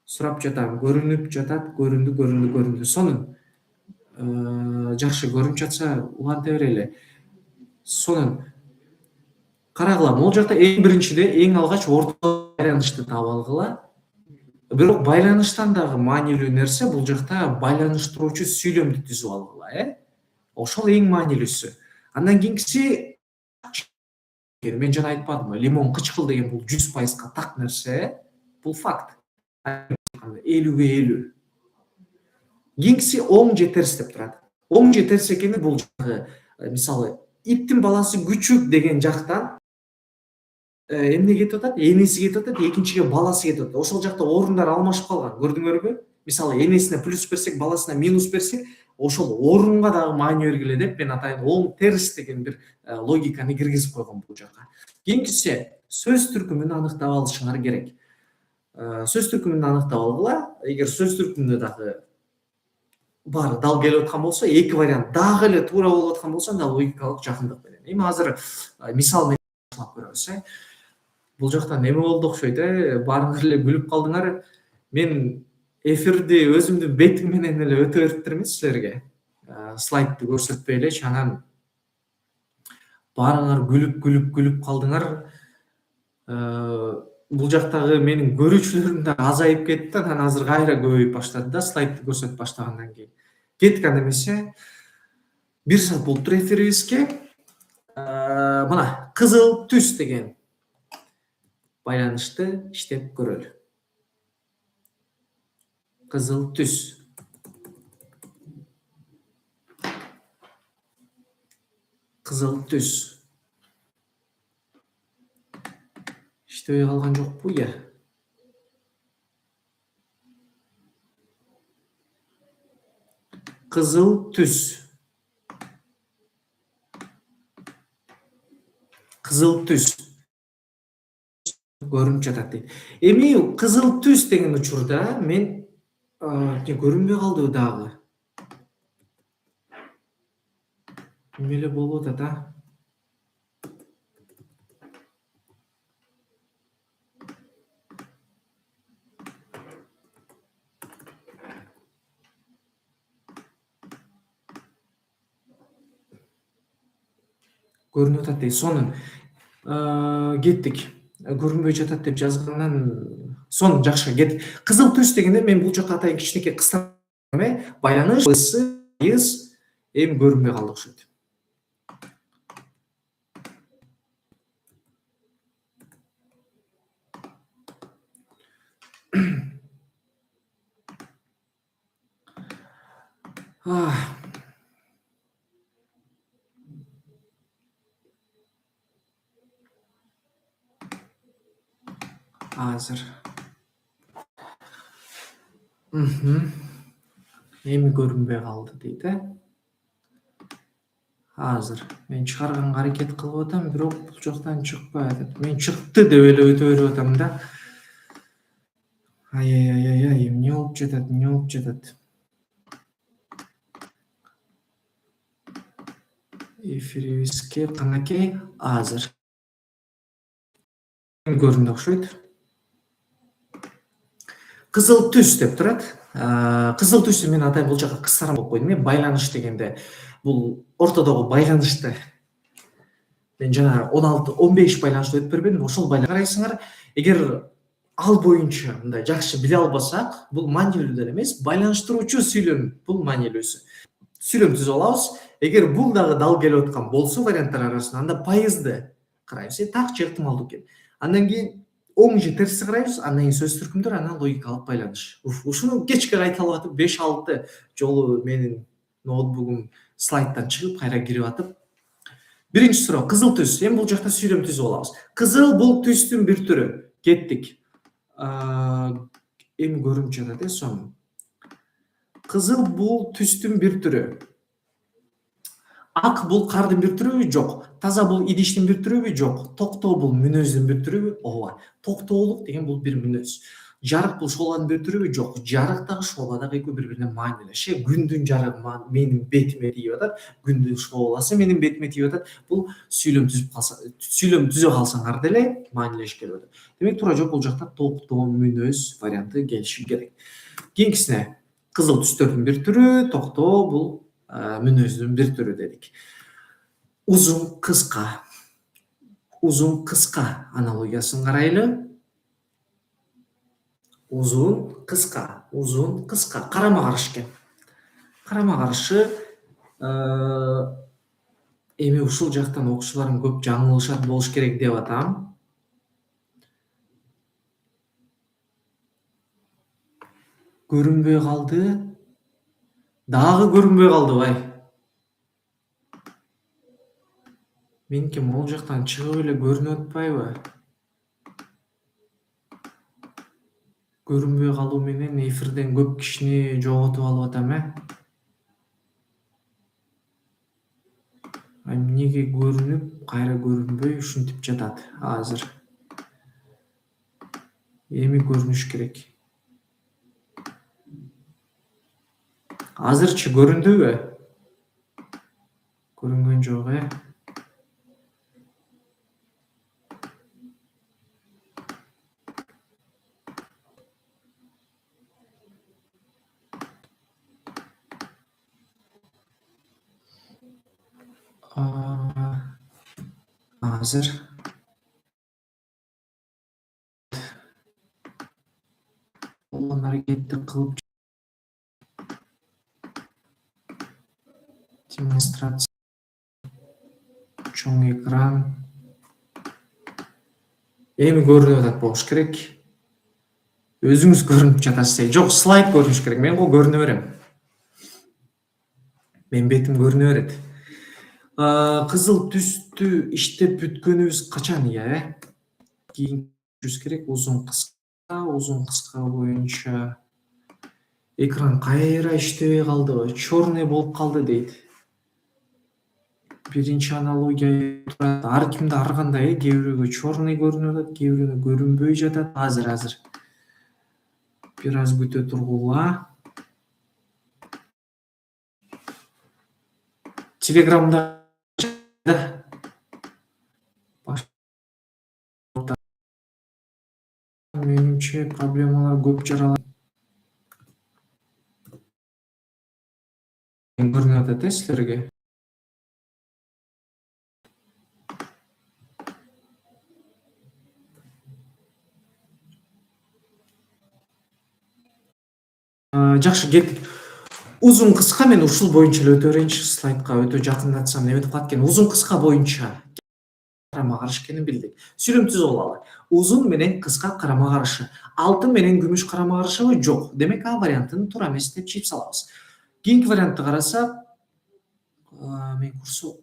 сурап жатам. Көрүнүп жатат, көрүндү. Сонун. Жакшы, көрүнүп жатса уланта берели. Сонун. Карагыла, могул жакта эң биринчиде эң алгач орто байланышты таап алгыла. Бирок байланыштан дагы маанилүү нерсе бул жакта байланыштыруучу сүйлөмдү түзүп алгыла, Ошол эң маанилүүсү. Андан кийинкиси, мен жана айтпадымбы, лимон кычкыл деген бул 100%га так нерсе, бул факт. 50/50. Кийинкиси оң же терс деп турат. Оң же терс экени бул жагы, мисалы, иттин баласы күчүк деген жактан эмне кетип атат? Энеси кетип атат, экинчиге баласы кетип атат. Ошол жакта орундар алмашып калган, көрдүңөрбү? Мисалы, энесине плюс берсек, баласына минус берсек, ошол орунга дагы маани бергиле деп мен атайын оң терс деген бир логиканы киргизип койгом бул жака. Кийинкиси, сөз түркүмүн аныктап алышыңар керек. Сөз түркүмүн аныктап алгыла. Эгер сөз түркүмүндө дагы баары дал келип аткан болсо, эки вариант дагы эле туура болуп аткан болсо, анда логикалык жакындык менен. Эми азыр мисал менен баштап көрөбүз, Бул жактан эме болду окшойт, Баарыңар эле күлүп калдыңар. Мен эфирди өзүмдүн бетим менен эле өтө бериптирмин силерге. Слайдты көрсөтпөй элечи, анан баарыңар күлүп калдыңар. Бул жактагы менин көрүүчүлөрүм да азайып кетти, анан азыр кайра көбөйүп баштады да, слайдты көрсөтүп баштагандан кийин. Кеттик анда эмесе. 1 саат болуптур эфирибизге. Мына кызыл түс деген байланышты иштеп көрөлү. Кызыл түс. Кызыл түс. Иштебей калган жокпу, Кызыл түс. Кызыл түс. Көрүнүп жатат дейт. Эми кызыл түс деген учурда мен көрүнбөй калдыбы дагы? Эме эле болуп атат, көрүнүп атат дейт. Сонун кеттик. Көрүнбөй жатат деп жазгандан сонун жакшы кеттик. Кызыл түс дегенде мен бул жака атайын кичинекей кыска байланыш ысы айыз эми көрүнбөй калды окшойт. Азыр эми көрүнбөй калды дейт, Азыр мен чыгарганга аракет кылып атам, бирок бул жактан чыкпай атат. Мен чыкты деп эле өтө берип атам да. Ай, эмне болуп жатат, эмне болуп жатат? Эфирибизге канакей азыр көрүндү окшойт. Кызыл түс деп турат. Кызыл түстү мен атайын бул жака кыскара болуп койдум. Байланыш дегенде бул ортодогу байланышты мен жана 16-15 байланышты өтүп бербедимби? Ошол байланыш карайсыңар. Эгер ал боюнча мындай жакшы биле албасак, бул маанилүү деле эмес. Байланыштыруучу сүйлөм бул маанилүүсү. Сүйлөм түзүп алабыз. Эгер бул дагы дал келип аткан болсо варианттар арасынан, анда пайызды карайбыз. Так же ыктымалдуу экен. Андан кийин оң же терси карайбыз, андан кийин сөз түркүмдөр, анан логикалык байланыш. Ушуну кечке кайталап атып 5-6 жолу менин ноутбугум слайдтан чыгып, кайра кирип атып. Биринчи суроо, кызыл түс. Эми бул жакта сүйлөм түзүп алабыз. Кызыл бул түстүн бир түрү. Кеттик. Эми көрүнүп жатат, сонун. Кызыл бул түстүн бир түрү. Ак бул кардын бир түрүбү? Жок. Таза бул идиштин бир түрүбү? Жок. Токтоо бул мүнөздүн бир түрүбү? Ооба. Токтоолук деген бул бир мүнөз. Жарык бул школанын бир түрүбү? Жок. Жарык дагы школа дагы экөө бири-бирине маанилүү. Күндүн жарыгы менин бетиме тийип атат, күндүн школасы менин бетиме тийип атат. Бул сүйлөм түзө калсаңар деле маанилеш келип атат. Демек туура жооп бул жакта токтоо, мүнөз варианты келиши керек. Кийинкисине кызыл түстөрдүн бир түрү, токтоо бул мүнөздүн бир түрү дедик. Узун кыска. Узун кыска аналогиясын карайлы. Узун кыска, карама-каршы экен. Карама-каршы эми ушул жактан окуучуларым көп жаңылышат болуш керек деп атам. Көрүнбөй калды. Дагы көрүнбөй калдыбы? Меники могул жактан чыгып эле көрүнүп атпайбы? Көрүнбөй калуу менен эфирден көп кишини жоготуп алып атам, Эмнеге көрүнүп, кайра көрүнбөй ушинтип жатат азыр. Эми көрүнүш керек. Азырчы көрүндүбү? Көрүнгөн жок, Азыр болгон аракетти кылып демонстрация, чоң экран. Эми көрүнүп атат болуш керек. Өзүңүз көрүнүп жатасыз. Жок, слайд көрүнүш керек. Мен го көрүнө берем. Менин бетим көрүнө берет. Кызыл түстү иштеп бүткөнүбүз качан Кийинки керек. Узун кыска боюнча экран кайра иштебей калдыбы? Чёрный болуп калды дейт. Биринчи аналогия турат. Ар кимде ар кандай, кээ бирөөгө чёрный көрүнүп атат, кээ бирөөнө көрүнбөй жатат. Азыр бир аз күтө тургула. Телеграмда менимче проблемалар көп жаралат. Көрүнүп атат силерге? Жакшы, кеттик. Узун кыска мен ушул боюнча эле өтө берейинчи. Слайдка өтө жакындатсам неметип калат экен. Узун кыска боюнча карама каршы экенин билдик. Сүйлөм түзүп алалы. Узун менен кыска карама каршы. Алтын менен күмүш карама каршыбы? Жок. Демек А вариантын туура эмес деп чийип салабыз. Кийинки вариантты карасак, мен курсу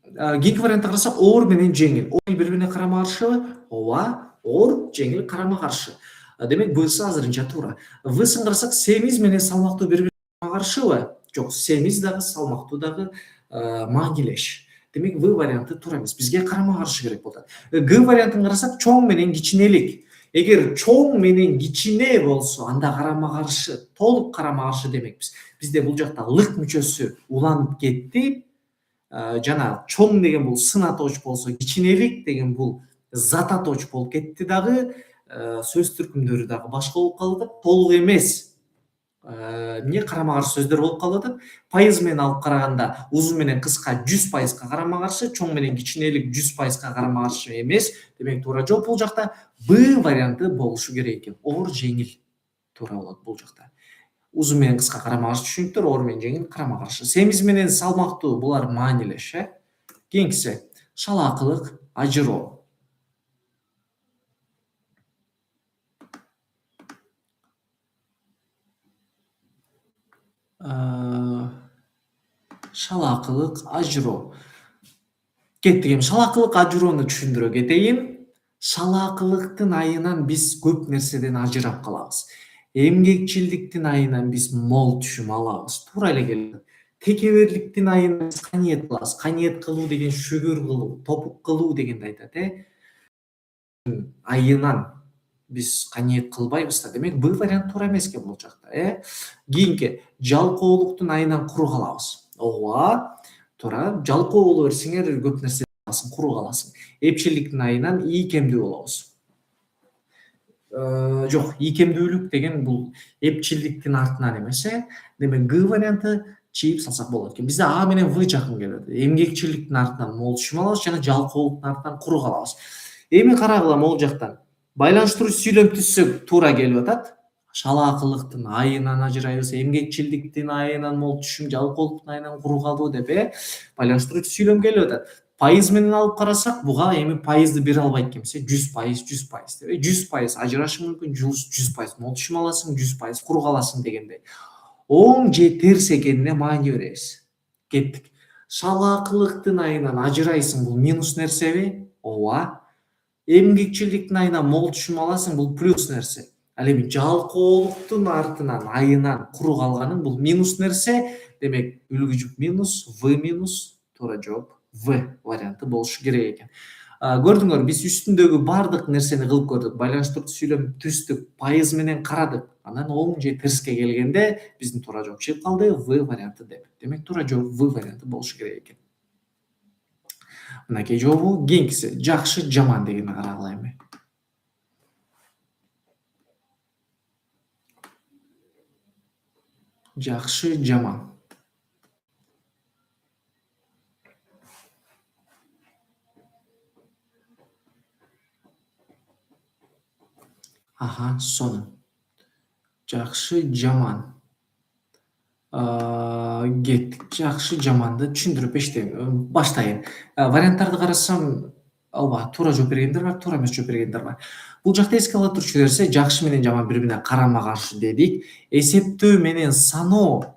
кийинки вариантты карасак, оор менен жеңил. Оор бири бирине карама каршыбы? Ооба, оор, жеңил карама каршы. Демек Б'сы азырынча туура. В'сын карасак, семиз менен салмактуу бири бирине карама каршыбы? Жок, семиз дагы салмактуу дагы маанилеш. Демек В варианты туура эмес. Бизге карама каршы керек болот. Г вариантын карасак, чоң менен кичинелик. Эгер чоң менен кичине болсо, анда карама каршы, толук карама каршы демекпиз. Бизде бул жакта лык мүчөсү уланып кетти. Жана чоң деген бул сын атооч болсо, кичинелик деген бул зат атооч болуп кетти дагы. Сөз түркүмдөрү дагы башка болуп калды. Толук эмес эмне карама каршы сөздөр болуп калды. Пайыз менен алып караганда узун менен кыска 100%га карама каршы, чоң менен кичинелик 100%га карама каршы эмес. Демек туура жооп бул жакта Б варианты болушу керек экен. Оор, жеңил туура болот бул жакта. Узун менен кыска карама каршы түшүнүктөр, оор менен жеңил карама каршы. Семиз менен салмактуу булар маанилеш, Кийинкиси шалаакылык, ажыроо. Шалаакылык, ажыроо. Кеттик, эми шалаакылык, ажыроону түшүндүрө кетейин. Шалаакылыктын айынан биз көп нерседен ажырап калабыз. Эмгекчилдиктин айынан биз мол түшүм алабыз. Туура эле келет. Текеберликтин айынан биз каниет кылабыз. Каниет кылуу деген шүгүр кылуу, топук кылуу дегенди айтат, Айынан биз каниет кылбайбыз да. Демек Б вариант туура эмес экен бул жакта, Кийинки жалкоолуктун айынан куру калабыз. Ооба, туура. Жалкоо боло берсеңер көп нерсе каласың, куру каласың. Эпчилдиктин айынан ийкемдүү болобуз. Жок, ийкемдүүлүк деген бул эпчилдиктин артынан эмес, Демек Г варианты чийип салсак болот экен. Бизде А менен В жакын келет. Эмгекчиликтин артынан мол түшүм алабыз жана жалкоолуктун артынан куру калабыз. Эми карагыла могул жактан. Байланыштыруу сүйлөм түзсөк туура келип атат. Шалаакылыктын айынан ажырайбыз, эмгекчилдиктин айынан мол түшүм, жалкоолуктун айынан куру калуу деп, байланыштыруу сүйлөм келип атат. Пайыз менен алып карасак, буга эми пайызды бере албайт экенбиз, 100%, 100% деп. 100% ажырашың мүмкүн, 100% мол түшүм аласың, 100% куру каласың дегендей. Оң же терс экенине маани беребиз. Кеттик. Шалаакылыктын айынан ажырайсың, бул минус нерсеби? Ооба. Эмгекчилдиктин айынан мол түшүм аласың, бул плюс нерсе. Ал эми жалкоолуктун артынан айынан куру калганың бул минус нерсе. Демек үлгү жүк минус, В минус, туура жооп В варианты болушу керек экен. Көрдүңөр, биз үстүндөгү бардык нерсени кылып көрдүк. Байланыштыруу сүйлөм түздүк, пайыз менен карадык. Анан оң же терске келгенде биздин туура жооп чыгып калды В варианты деп. Демек туура жооп В варианты болушу керек экен. Мынакей жообу. Кийинкиси жакшы, жаман дегенди карагыла эми. Жакшы, жаман. Сонун. Жакшы, жаман. Кеттик. Жакшы, жаманды түшүндүрүп баштайын. Варианттарды карасам, ооба, туура жооп бергендер бар, туура эмес жооп бергендер бар. Бул жакта эске ала турчу нерсе, жакшы менен жаман бири бирине карама каршы дедик. Эсептөө менен саноо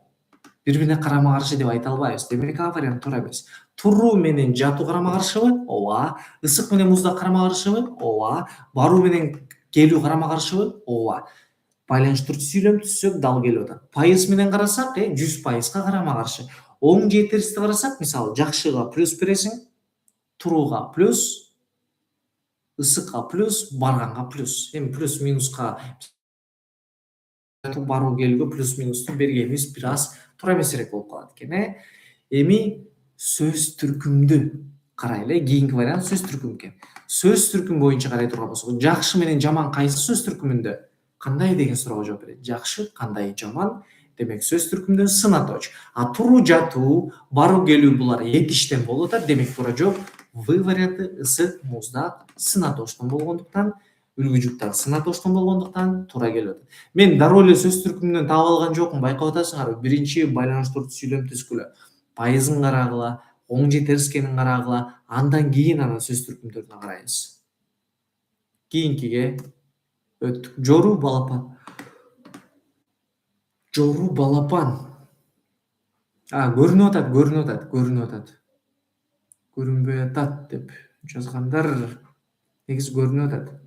бири бирине карама каршы деп айта албайбыз. Демек А вариант туура эмес. Туруу менен жатуу карама каршыбы? Ооба. Ысык менен музда карама каршыбы? Ооба. Баруу менен келүү карама каршыбы? Ооба. Байланыштыруу сүйлөм түзсөк дал келип атат. Пайыз менен карасак, 100%га карама каршы. Оң же терсти карасак, мисалы жакшыга плюс бересиң, турууга плюс, ысыкка плюс, барганга плюс. Эми плюс минуска баруу келүүгө плюс минусту бергенибиз бир аз туура эмесирээк болуп калат экен, Эми сөз түркүмдү карайлы. Кийинки вариант сөз түркүм экен. Сөз түркүм боюнча карай турган болсок, жакшы менен жаман кайсы сөз түркүмүндө? Кандай деген суроого жооп берет. Жакшы, кандай, жаман. Демек сөз түркүмдө сын атооч. Туруу, жатуу, баруу, келүү булар этиштен болуп атат. Демек туура жооп В варианты ысык, муздак, сын атооштон болгондуктан үлгү жуптагы сына тоштон болгондуктан туура келип атат. Мен дароо эле сөз түркүмүнөн таап алган жокмун, байкап атасыңарбы? Биринчи байланыштыруучу сүйлөм түзгүлө, пайызын карагыла, оң же терскенин карагыла, андан кийин анан сөз түркүмдөрүнө карайбыз. Кийинкиге өттүк. Жору балапан. Жору балапан. Көрүнүп атат, көрүнүп атат, көрүнүп атат. Көрүнбөй атат деп жазгандар. Негизи көрүнүп атат.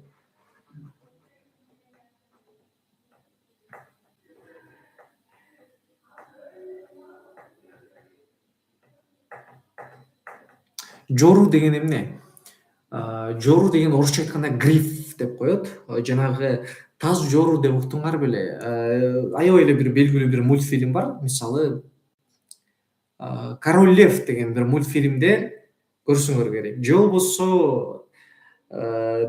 Жору деген эмне? Жору деген орусча айтканда гриф деп коет. Жанагы таз жору деп уктуңар беле? Аябай эле бир белгилүү бир мультфильм бар. Мисалы, Король Лев деген бир мультфильмде көрсөңөр керек. Же болбосо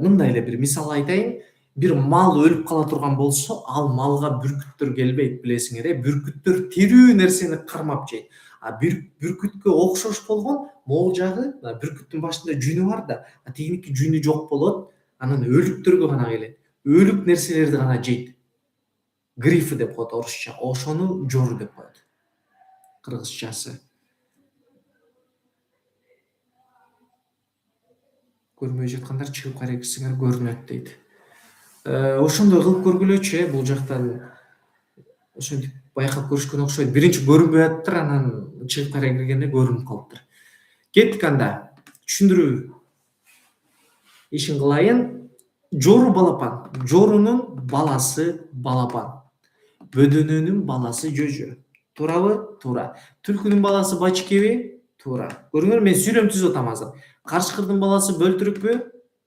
мындай эле бир мисал айтайын. Бир мал өлүп кала турган болсо, ал малга бүркүттөр келбейт, билесиңер, Бүркүттөр тирүү нерсени кармап жейт. Бүркүткө окшош болгон могул жагы, бүркүттүн башында жүнү бар да, тигиники жүнү жок болот, анан өлүктөргө гана келет. Өлүк нерселерди гана жейт. Гриф деп коет орусча. Ошону жору деп коет. Кыргызчасы. Көрмөй жаткандар чыгып карайсыңар, көрүнөт дейт. Ошондой кылып көргүлөчү, бул жактан ошентип байкап көрүшкөн окшойт. Биринчи көрүнбөй атыптыр, анан чыгып карай киргенде көрүнүп калыптыр. Кеттик анда. Түшүндүрүү ишин кылайын. Жору балапан. Жорунун баласы балапан. Бөдөнөнүн баласы жөжө. Туурабы? Туура. Түлкүнүн баласы бачкеби? Туура. Көрүңөр, мен сүйлөм түзүп атам азыр. Карышкырдын баласы бөлтүрүкпү?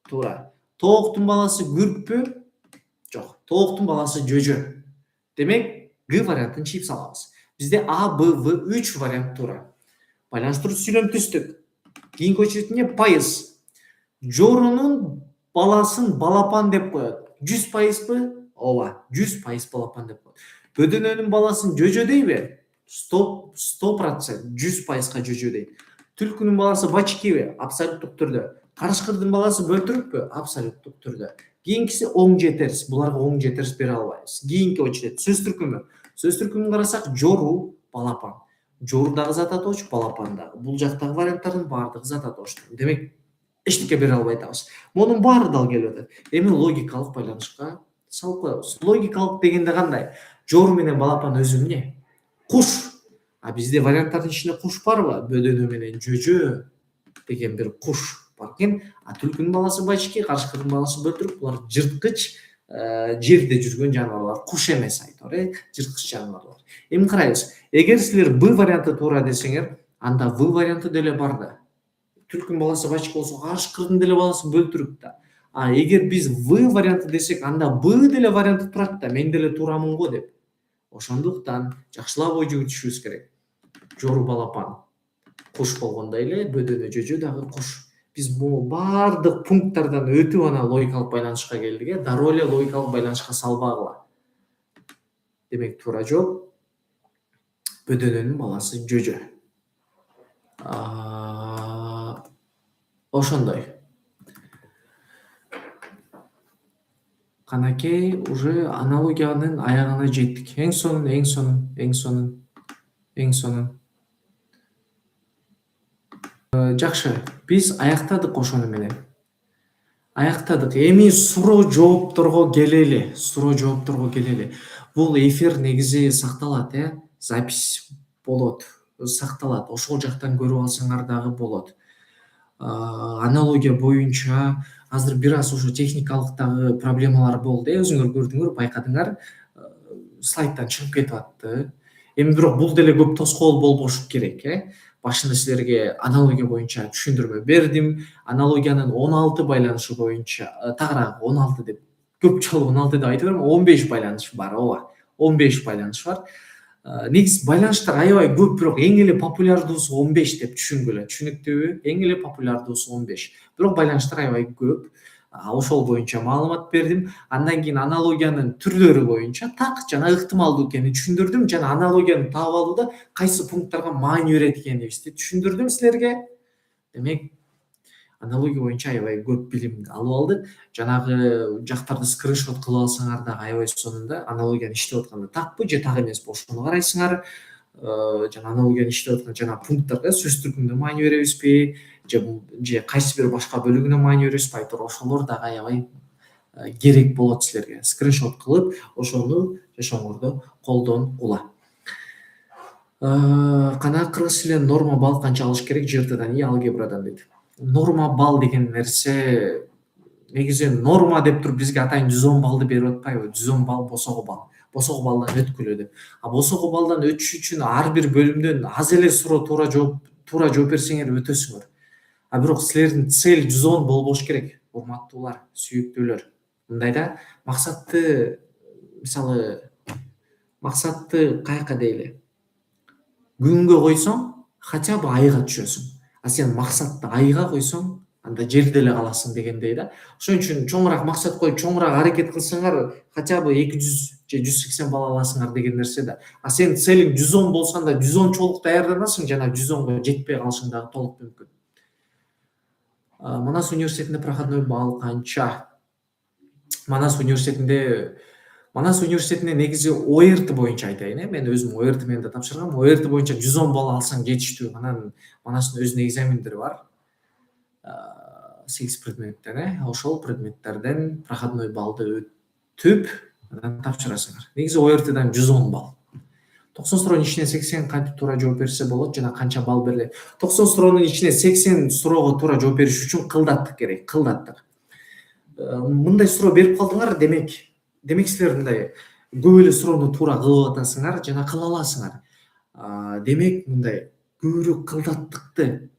Туура. Тооктун баласы күркпү? Жок. Тооктун баласы жөжө. Демек, Г вариантын чийип салабыз. Бизде А, Б, В 3 вариант туура. Байланыштыруучу сүйлөм түздүк. Кийинки очерединде пайыз. Жорунун баласын балапан деп коет. 100%бы? Ооба, 100% балапан деп коет. Бөдөнөнүн баласын жөжө дейби? 100%, 100%га жөжө дейт. Түлкүнүн баласы бачкеби? Абсолюттук түрдө. Карышкырдын баласы бөлтүрүкпү? Абсолюттук түрдө. Кийинкиси оң же терс. Буларга оң же терс бере албайбыз. Кийинки очеред сөз түркүмү. Сөз түркүмүн карасак, жору, балапан. Жору дагы зат атооч, балапан дагы. Бул жактагы варианттардын баардыгы зат атооч. Демек, эчтеке бере албай атабыз. Мунун баары дал келип атат. Эми логикалык байланышка салып коебуз. Логикалык дегенде кандай? Жору менен балапан өзү эмне? Куш. Бизде варианттардын ичинде куш барбы? Бөдөнө менен жөжө деген бир куш бар экен. Түлкүнүн баласы бачки, карышкырдын баласы бөлтүрүк. Булар жырткыч, жерде жүргөн жаныбарлар. Куш эмес айтор, жырткыч жаныбарлар. Эми карайбыз. Эгер силер Б варианты туура десеңер, анда В варианты деле бар да. Түлкүнүн баласы бачки болсо, карышкырдын деле баласы бөлтүрүк да. Эгер биз В варианты десек, анда Б деле варианты турат да. Мен деле туурамын го деп. Ошондуктан жакшылап ой жүгүртүшүбүз керек. Жору балапан куш болгондой эле, бөдөнө жөжө дагы куш. Биз бул баардык пункттардан өтүп ана логикалык байланышка келдик, дароо эле логикалык байланышка салбагыла. Демек, туура жооп бөдөнөнүн баласы жөжө. Ошондой. Канакей, уже аналогиянын аягына жеттик. Эң сонун. Жакшы, биз аяктадык ошону менен. Эми суроо жоопторго келели. Бул эфир негизи сакталат, запись болот, сакталат. Ошол жактан көрүп алсаңар дагы болот. Аналогия боюнча азыр бир аз ошо техникалык дагы проблемалар болду, өзүңөр көрдүңөр, байкадыңар, слайдтан чыгып кетип атты. Эми бирок бул деле көп тоскоол болбошу керек, Башында силерге аналогия боюнча түшүндүрмө бердим. Аналогиянын 16 байланышы боюнча, тагыраак 16 деп, көп жолу 16 деп айтып берем, 15 байланыш бар, ооба. 15 байланыш бар. Негизи байланыштар аябай көп, бирок эң эле популярдуусу 15 деп түшүнгүлө. Түшүнүктүүбү? Эң эле популярдуусу 15. Бирок байланыштар аябай көп. Ошол боюнча маалымат бердим. Андан кийин аналогиянын түрлөрү боюнча так жана ыктымалдуу экенин түшүндүрдүм, жана аналогияны таап алууда кайсы пункттарга маани берет экенибизди түшүндүрдүм силерге. Демек, аналогия боюнча аябай көп билимди алып алдык. Жанагы жактарды скриншот кылып алсаңар дагы аябай сонун аналогияны иштеп атканда такпы же так эмеспи ошону карайсыңар. Жана аналогияны иштеп аткан жана пункттарга сөз түркүмдө маани беребизби же кайсы бир башка бөлүгүнө маани беребизби айтор ошолор дагы аябай керек болот силерге. Скриншот кылып ошону жашооңордо колдонгула. Кана кыргыз тилинен норма балл канча алыш керек жртдан и алгебрадан дейт. Норма балл деген нерсе негизи норма деп туруп бизге атайын 110 баллды берип атпайбы? 110 балл босого балл. Босого баллдан өткүлө деп. Босого баллдан өтүш үчүн ар бир бөлүмдөн аз эле суроо туура жооп берсеңер өтөсүңөр. Бирок силердин цель 110 болбош керек, урматтуулар, сүйүктүүлөр. Мындайда максатты мисалы максатты каяка дейли? Күнгө койсоң, хотя бы айга түшөсүң. Сен максатты айга койсоң, анда жерде эле каласың дегендей да. Ошон үчүн чоңураак максат коюп, чоңураак аракет кылсаңар, хотя бы 200 же 180 балл аласыңар деген нерсе да. Сен целиң 110 болсо анда 110чолук даярданасың, жана 110го жетпей калышың дагы толук мүмкүн. Манас университетинде проходной балл канча? Манас университетинде негизи ОРТ боюнча айтайын, мен өзүм ОРТ менен да тапшыргам. ОРТ боюнча 110 балл алсаң жетиштүү. Анан Манастын өзүнүн экзамендери бар. 8 предметтен, ошол предметтерден проходной баллды өтүп, анан тапшырасыңар. Негизи ОРТдан 110 балл. 90 суроонун ичинен 80 кантип туура жооп берсе болот жана канча балл берилет. 90 суроонун ичинен 80 суроого туура жооп бериш үчүн кылдаттык керек, кылдаттык. Мындай суроо берип калдыңар, демек силер мындай көп эле суроону туура кылып атасыңар жана кыла аласыңар. Демек мындай көбүрөөк кылдаттыкты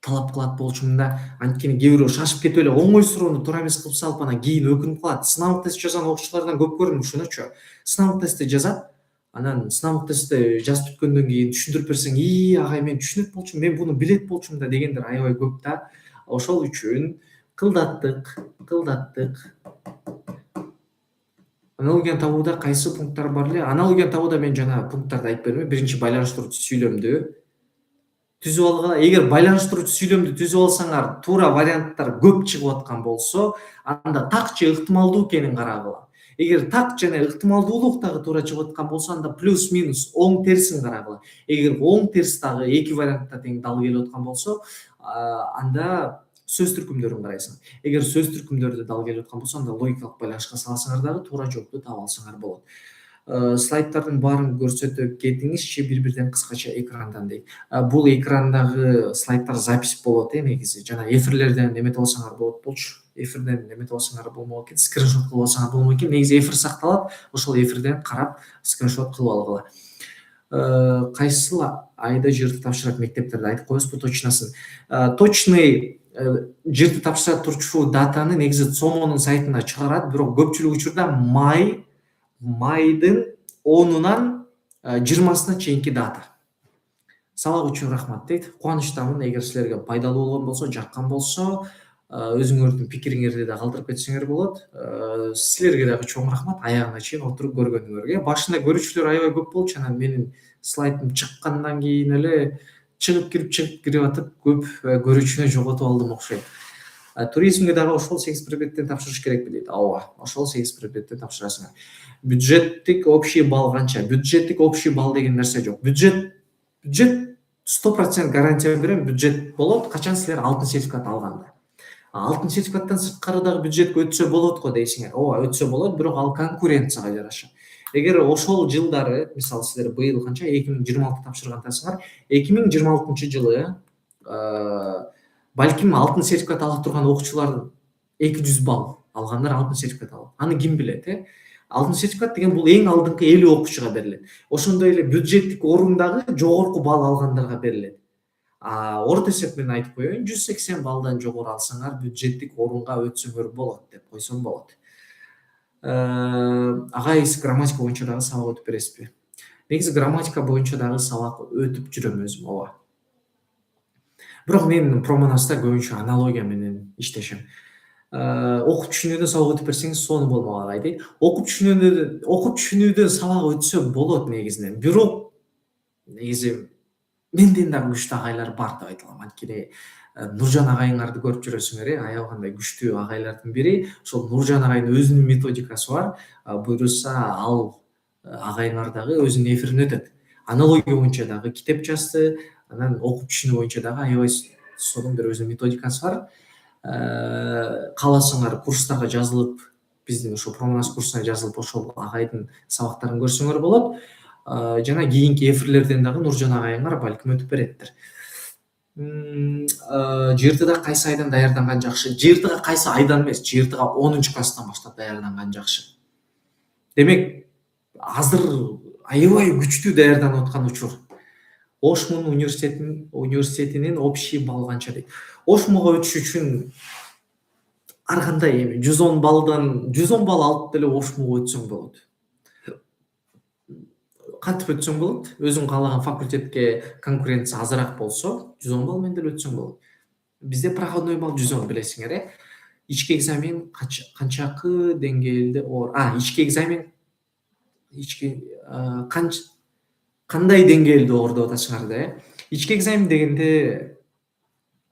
талап кылат болчумун да. Анткени кээ бирөө шашып кетип эле оңой суроону туура эмес кылып салып, анан кийин өкүнүп калат. Сынамык тест жазган окуучулардан көп көрдүм ушунучу. Сынамык тестти жазат, анан сынамык тестти жазып бүткөндөн кийин түшүндүрүп берсең, агай мен түшүнөт болчумун, мен буну билет болчумун да дегендер аябай көп да. Ошол үчүн кылдаттык. Аналогияны табууда кайсы пункттар бар эле? Аналогияны табууда мен жана пункттарды айтып бердим. Биринчи байланыштыруучу сүйлөмдү түзүп алгыла. Эгер байланыштыруучу сүйлөмдү түзүп алсаңар, туура варианттар көп чыгып аткан болсо, анда так же ыктымалдуу экенин карагыла. Эгер так жана ыктымалдуулук дагы туура чыгып аткан болсо, анда плюс-минус оң терсин карагыла. Эгер оң терс дагы эки вариантта тең дал келип аткан болсо, анда сөз түркүмдөрүн карайсың. Эгер сөз түркүмдөрдү дал келип аткан болсо, анда логикалык байланышка салсаңар дагы туура жоопту таба алсаңар болот. Слайдтардын баарын көрсөтө кетиңизчи бир-бирден кыскача экрандан дейт. Бул экрандагы слайдтар запись болот негизи. Жана эфирлерден эметип алсаңар болот болчу. Эфирден эметип алсаңар болмок экен, скриншот кылып алсаңар болмок экен. Негизи эфир сакталат, ошол эфирден карап скриншот кылып алгыла. Кайсыл айда жрт тапшырат мектептерде айтып коебузбу точносын? Точный жрт тапшыра турчу датаны негизи ЦОМОнун сайтына чыгарат, бирок көпчүлүк учурда майдын 10-унан 20-сына чейинки дата. Сабак үчүн рахмат дейт. Кубанычтамын. Эгер силерге пайдалуу болгон болсо, жаккан болсо, өзүңөрдүн пикириңерди да калтырып кетсеңер болот. Силерге дагы чоң рахмат аягына чейин отуруп көргөнүңөргө. Башында көрүүчүлөр аябай көп болчу, анан менин слайдым чыккандан кийин эле чыгып кирип атып көп көрүүчүнү жоготуп алдым окшойт. Туризмге дагы ошол 8 предметтен тапшырыш керекпи дейт. Ооба, ошол 8 предметтен тапшырасыңар. Бюджеттик общий балл канча? Бюджеттик общий балл деген нерсе жок. Бюджет 100% гарантия берем, бюджет болот, качан силер алтын сертификат алганда. Алтын сертификаттан сырткары дагы бюджетке өтсө болот го дейсиңер. Ооба, өтсө болот, бирок ал конкуренцияга жараша. Эгер ошол жылдары, мисалы силер быйыл канча 2026 тапшыргансыңар, 2026-жылы балким алтын сертификат ала турган окуучулар 200 балл алгандар алтын сертификат алат. Аны ким билет, Алтын сертификат деген бул эң алдыңкы 50 окуучуга берилет. Ошондой эле бюджеттик орундагы жогорку балл алгандарга берилет. Орто эсеп менен айтып коеюн, 180 баллдан жогору алсаңар бюджеттик орунга өтсөңөр болот деп койсом болот. Агай, грамматика боюнча дагы сабак өтүп бересизби? Негизи грамматика боюнча дагы сабак өтүп жүрөм өзүм, ооба. Бирок мен проманаста көбүнчө аналогия менен иштешем. Окуп түшүнүүдөн сабак өтүп берсеңиз сонун болмок агай дейт. Окуп түшүнүүдөн сабак өтсө болот негизинен. Бирок негизи менден дагы күчтүү агайлар бар деп айта алам. Анткени Нуржан агайыңарды көрүп жүрөсүңөр, аябагандай күчтүү агайлардын бири. Ошол Нуржан агайдын өзүнүн методикасы бар. Буюрса ал агайыңар дагы өзүнүн эфирин өтөт. Аналогия боюнча дагы китеп жазды, анан окуп түшүнүү боюнча дагы аябай сонун бир өзүнүн методикасы бар. Кааласаңар курстарга жазылып, биздин ошо промонас курсуна жазылып, ошол агайдын сабактарын көрсөңөр болот. Жана кийинки эфирлерден дагы Нуржан агайыңар балким өтүп береттир. ЖРТга кайсы айдан даярданган жакшы? ЖРТга кайсы айдан эмес, ЖРТга 10-класстан баштап даярданган жакшы. Демек, азыр аябай күчтүү даярданып аткан учур. Ошмун университетинин общий балл канча дейт. Ошмуга өтүш үчүн ар кандай эми 110 балл алып деле Ошмуга өтсөң болот. Кантип өтсөң болот? Өзүң каалаган факультетке конкуренция азыраак болсо, 110 балл менен деле өтсөң болот. Бизде проходной балл 110, билесиңер, Ички экзамен канчакы деңгээлде ички экзамен кандай деңгээлде оор деп атасыңар да, Ички экзамен дегенде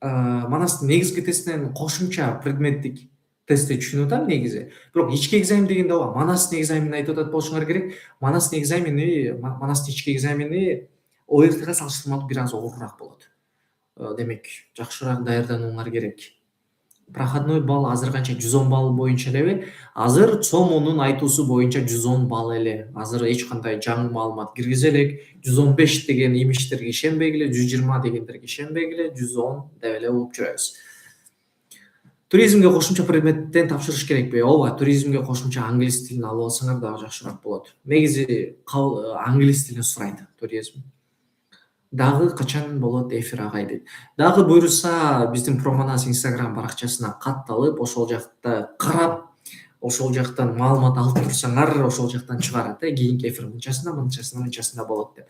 Манастын негизги тестинен кошумча предметтик тестти түшүнүп атам негизи. Бирок ички экзамен дегенде ооба Манастын экзаменин айтып атат болушуңар керек. Манастын ички экзамени ОРТга салыштырмалуу бир аз оорураак болот. Демек, жакшыраак даярданууңар керек. Проходной балл азыр канча? 110 балл боюнча элеби? Азыр ЦОМУнун айтуусу боюнча 110 балл эле. Азыр эч кандай жаңы маалымат киргизе элек. 115 деген имиштерге ишенбегиле, 120 дегендерге ишенбегиле, 110 деп эле угуп жүрөбүз. Туризмге кошумча предметтен тапшырыш керекпи? Ооба, туризмге кошумча англис тилин алып алсаңар дагы жакшыраак болот. Негизи англис тилин сурайт туризм. Дагы качан болот эфир агай дейт. Дагы буюрса биздин Промонас Instagram баракчасына катталып, ошол жакта карап, ошол жактан маалымат алып турсаңар, ошол жактан чыгарат, кийинки эфир мынчасында болот деп.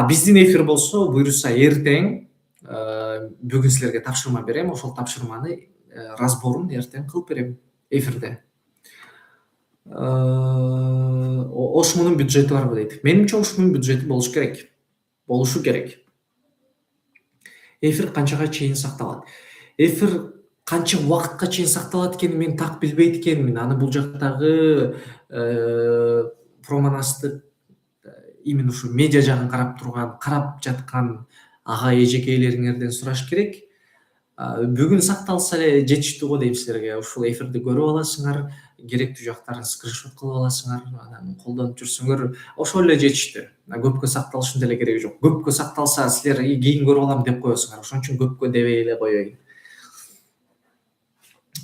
Биздин эфир болсо буюрса эртең, бүгүн силерге тапшырма берем, ошол тапшырманы разборун эртең кылып берем эфирде. Ошмунун бюджети барбы дейт. Менимче Ошмунун бюджети болушу керек. Эфир канчага чейин сакталат? Эфир канча убакытка чейин сакталат экенин мен так билбейт экенмин. Аны бул жактагы Промонасты именно ушу медиа жагын карап жаткан агай эжекейлериңерден сураш керек. Бүгүн сакталса эле жетиштүү го дейм силерге. Ушул эфирди көрүп аласыңар, керектүү жактарын скриншот кылып аласыңар, анан колдонуп жүрсөңөр, ошол эле жетиштүү. Көпкө сакталыштын деле кереги жок. Көпкө сакталса силер кийин көрүп алам деп коесуңар. Ошон үчүн көпкө дебей эле коеюн.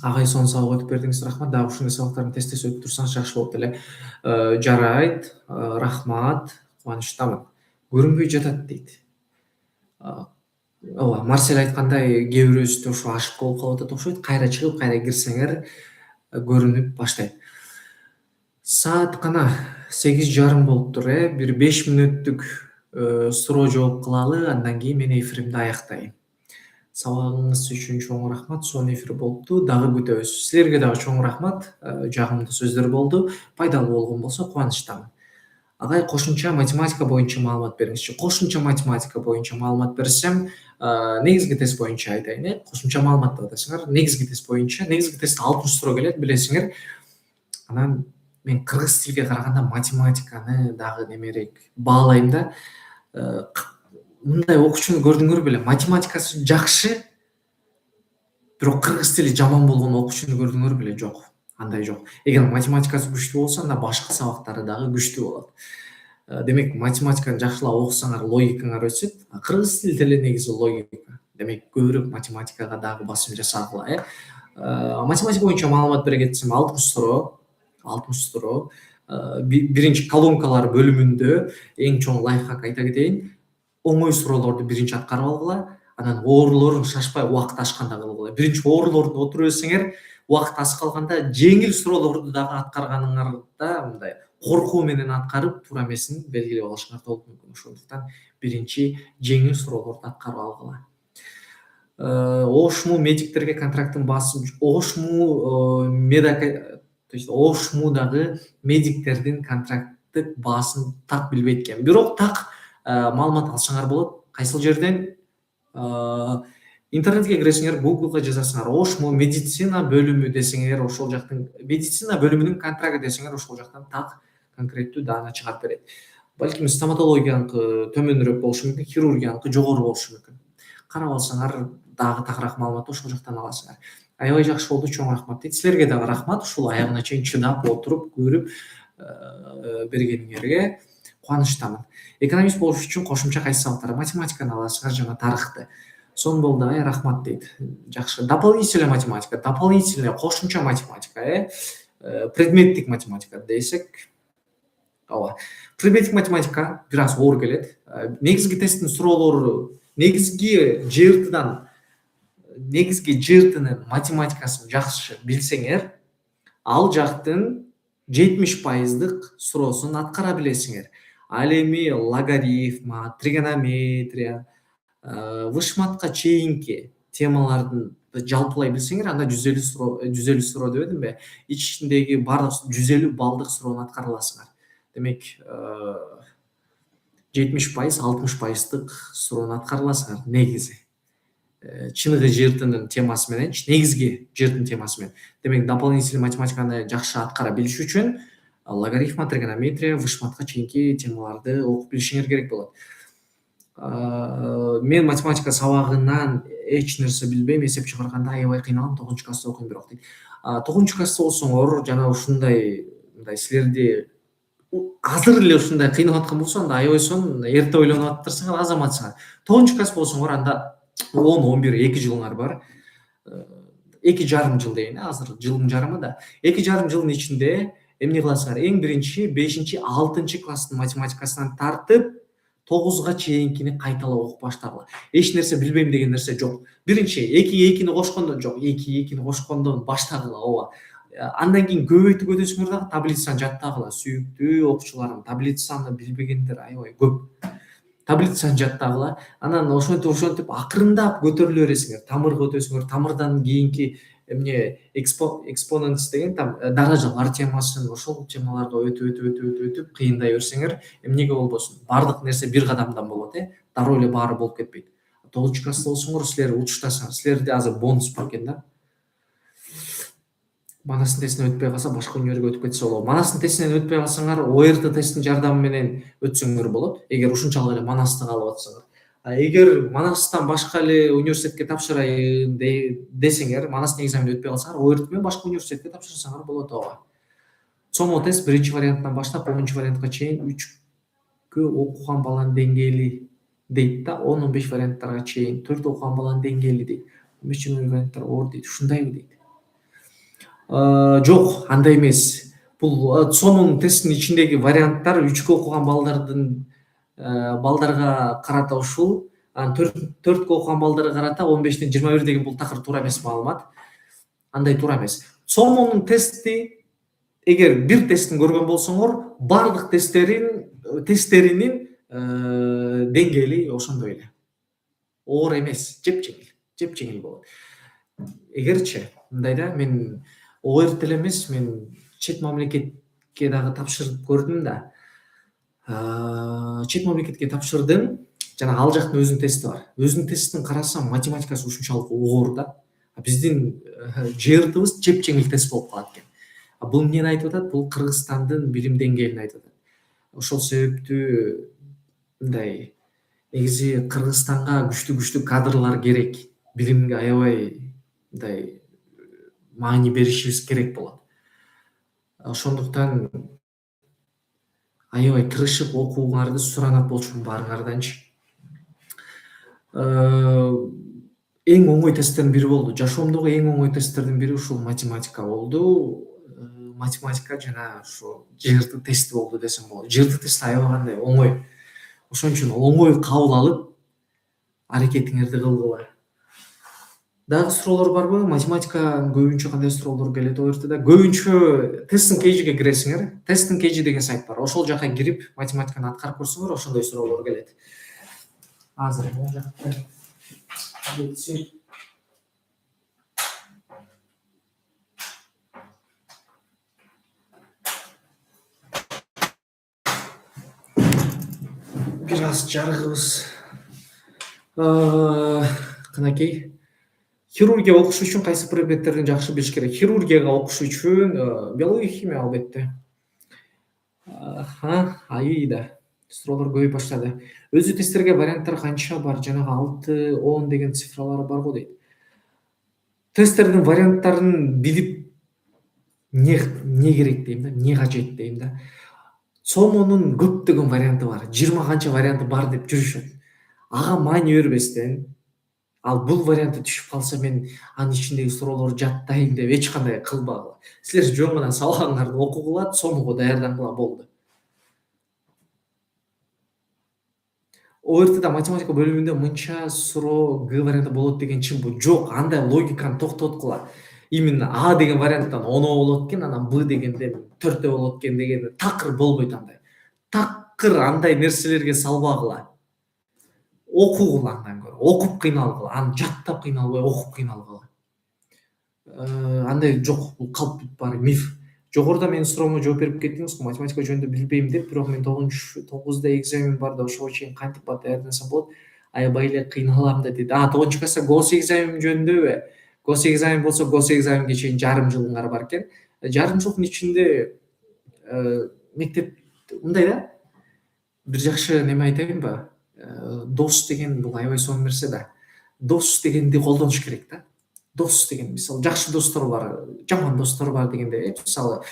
Агай сонун сабак өтүп бердиңиз, рахмат. Дагы ушундай сабактарды тез өтүп турсаңыз жакшы болот эле. Жарайт, рахмат, кубанычтамын. Көрүнбөй жатат дейт. Ооба, Марсель айткандай, кээ бирөөбүздө ошо ошибка болуп калып атат окшойт. Кайра чыгып, кайра кирсеңер көрүнүп баштайт. Саат кана 8:30 болуптур, бир 5 мүнөттүк суроо жооп кылалы, андан кийин мен эфиримди аяктайм. Сабагыңыз үчүн чоң рахмат. Сонун эфир болупту. Дагы күтөбүз. Силерге дагы чоң рахмат. Жагымдуу сөздөр болду. Пайдалуу болгон болсо кубанычтамын. Агай, кошумча математика боюнча маалымат бериңизчи. Кошумча математика боюнча маалымат берсем, негизги тест боюнча айтайын, кошумча маалымат деп атасыңар. Негизги тест боюнча, негизги тест 60 суроо келет, билесиңер. Анан мен кыргыз тилге караганда математиканы дагы немерээк баалайм да. Мындай окуучуну көрдүңөр беле? Математикасы жакшы, бирок кыргыз тили жаман болгон окуучуну көрдүңөр беле? Жок, андай жок. Эгер математикасы күчтүү болсо, анда башка сабактары дагы күчтүү болот. Демек, математиканы жакшылап окусаңар, логикаңар өсөт. Кыргыз тили деле негизи логика. Демек, көбүрөөк математикага дагы басым жасагыла. Математика боюнча маалымат бере кетсем, 60 суроо. Биринчи колонкалар бөлүмүндө эң чоң лайфхак айта кетейин. Оңой суроолорду биринчи аткарып алгыла, анан оорулорун шашпай убакыт ашканда кылгыла. Биринчи оорулорду отуруп берсеңер, убакыт аз калганда жеңил суроолорду дагы аткарганыңарда мындай коркуу менен аткарып, туура эмесин белгилеп алышыңар болуп мүмкүн. Ошондуктан биринчи жеңил суроолорду аткарып алгыла. Ошму медиктерге контракттын баасы, Ошму дагы медиктердин контракттык баасын так билбейт экен. Бирок так маалымат алсаңар болот. Кайсыл жерден? интернетке киресиңер, Googleга жазасыңар, ошмо медицина бөлүмү десеңер, ошол жактын медицина бөлүмүнүн контрагы десеңер, ошол жактан так конкреттүү даана чыгарып берет. Балким стоматологияныкы төмөнүрөөк болушу мүмкүн, хирургияныкы жогору болушу мүмкүн. Карап алсаңар дагы такыраак маалыматты ошол жактан аласыңар. Аябай жакшы болду, чоң рахмат дейт. Силерге дагы рахмат, ушул аягына чейин чыдап отуруп көрүп бергениңерге кубанычтамын. Экономист болуш үчүн кошумча кайсы сабактар? Математиканы аласыңар жана тарыхты. Сонун болду, рахмат дейт. Жакшы. Дополнительная математика, дополнительная кошумча математика, предметтик математика десек, ооба. Предметтик математика бир аз оор келет. Негизги тесттин суроолору, негизги жыйыртынын математикасын жакшы билсеңер, ал жактын 70% суроосун аткара билесиңер. Ал эми логарифма, тригонометрия, вышматка чейинки темаларды жалпылай билсеңер, анда 150 суроо дебедимби? Ичиндеги баардык 150 балдык суроону аткара аласыңар. Демек, 70%, 60%дык суроону аткара аласыңар негизи. Чыныгы жыйыртынын темасы менен, негизги жыйыртын темасы менен. Демек, дополнительный математиканы жакшы аткара билиш үчүн логарифма, тригонометрия, вышматка чейинки темаларды окуп билишиңер керек болот. Мен математика сабагынан эч нерсе билбейм, эсеп чыгарганда аябай кыйналам, 9-класста окуйм бирок дейт. 9-класста болсоңор, жана ушундай силерди азыр эле ушундай кыйнап аткан болсо, анда аябай сонун эрте ойлонуп атырсыңар, азаматсыңар. 9-класс болсоңор, анда 10-11 2 жылыңар бар. 2,5 жыл дейин, азыр жылдын жарымы да. 2,5 жылдын ичинде эмне кыласыңар? Эң биринчи 5-6 класстын математикасынан тартып 9га чейинкини кайталап окуп баштагыла. Эч нерсе билбейм деген нерсе жок. Биринчи 2-2-ни кошкондон жок, 2-2-ни кошкондон баштагыла, ооба. Андан кийин көбөйтүп өтөсүңөр дагы, таблицаны жаттагыла. Сүйүктүү окуучуларым, таблицаны билбегендер аябай көп. Таблицаны жаттагыла. Анан ошентип акырындап көтөрүлө бересиңер. Тамырга өтөсүңөр, тамырдан кийинки эмне экспонентс деген даражалар темасын, ошол темаларды өтүп кыйындай берсеңер, эмнеге болбосун? Бардык нерсе бир кадамдан болот, дароо эле баары болуп кетпейт. 9-класста болсоңор, силер учуштасыңар. Силерде азыр бонус бар экен да. Манастын тестинен өтпөй калса, башка универге өтүп кетсе болот. Манастын тестинен өтпөй калсаңар, ОРТ тесттин жардамы менен өтсөңөр болот, эгер ушунчалык эле Манаста калып атсаңар. Эгер Манастан башка эле университетке тапшырайын десеңер, Манастын экзаменин өтпөй калсаңар, ОРТ менен башка университетке тапшырсаңар болот, ооба. ЦОМО тест биринчи варианттан баштап 10 вариантка чейин 3кө окуган баланын деңгээли дейт да, 10-15 варианттарга чейин 4 окуган баланын деңгээли дейт. 15 варианттар оор дейт, ушундайбы дейт. Жок, андай эмес. Бул ЦОМОнун тестинин ичиндеги варианттар 3кө окуган балдарга карата ушул, анан 4кө окуган балдарга карата 15тен 21 деген бул такыр туура эмес маалымат. Андай туура эмес. ЦОМОнун тести, эгер бир тестин көргөн болсоңор, бардык тесттеринин деңгээли ошондой эле. Оор эмес, жепжеңил болот. Эгерчи мындай да, мен ОРТ эле эмес, мен чет мамлекетке дагы тапшырып көрдүм да. Чет мамлекетке тапшырдым, жана ал жактын өзүнүн тести бар. Өзүнүн тестин карасам, математикасы ушунчалык оор да. Биздин жыйыртыбыз жепжеңил тест болуп калат экен. Бул эмнени айтып атат? Бул Кыргызстандын билим деңгээлин айтып атат. Ошол себептүү мындай негизи Кыргызстанга күчтүү кадрлар керек. Билимге аябай мындай маани беришибиз керек болот. Ошондуктан аябай тырышып окууңарды суранат болчумун баарыңарданчы. Эң оңой тесттердин бири болду. Жашоомдогу эң оңой тесттердин бири ушул математика болду. Математика жана ушу жыйыртын тести болду десем болот. Жыйыртын тест аябай кандай оңой. Ошон үчүн оңой кабыл алып, аракетиңерди кылгыла. Дагы суроолор барбы? Математика көбүнчө кандай суроолор келет ОРТда? Көбүнчө тесттин кейжиге киресиңер. Тесттин кейжи деген сайт бар. Ошол жака кирип, математиканы аткарып көрсөңөр, ошондой суроолор келет. Азыр бул жакта бир аз жарыгыбыз. Кынакей Хирургия окуш үчүн кайсы предметтерин жакшы билиш керек? Хирургияга окуш үчүн биология, химия албетте. Аи да. Суроолор көбөйүп баштады. Өзү тесттерге варианттар канча бар? Жанагы 6, 10 деген цифралар барго дейт. Тесттердин варианттарын билип не керек дейм да, эмне кажет дейм да. Сомонун көптөгөн варианты бар. 20 канча варианты бар деп жүрүшөт. Ага маани бербестен, ал бул варианты түшүп калса мен анын ичиндеги суроолорду жаттайм деп эч кандай кылбагыла. Силер жөн гана сабагыңарды окугула, сомого даярдангыла болду. ОРТда математика бөлүмүндө мынча суроо Г варианты болот деген чынбы? Жок, андай логиканы токтоткула. Именно А деген варианттан 10 болот экен, анан Б дегенден 4 болот экен деген такыр болбойт андай. Такыр андай нерселерге салбагыла. Окугула андан көрө. Окуп кыйналгыла. Аны жаттап кыйналбай, окуп кыйналгыла. Андай жок, бул калп баары миф. Жогоруда менин суроомо жооп берип кеттиңиз го, математика жөнүндө билбейм деп, бирок мен 9да экзамен бар да, ошого чейин кантип барып даярдансам болот? Аябай эле кыйналам да дейт. 9 класста гос экзамен жөнүндөбү? Гос экзамен болсо, гос экзаменге чейин жарым жылыңар бар экен. Жарым жылдын ичинде мектеп мындай да, бир жакшы неме айтайынбы? Дос деген бул аябай сонун нерсе да. Дос дегенди колдонуш керек да. Дос деген мисалы жакшы достор бар, жаман достор бар дегенде, мисалы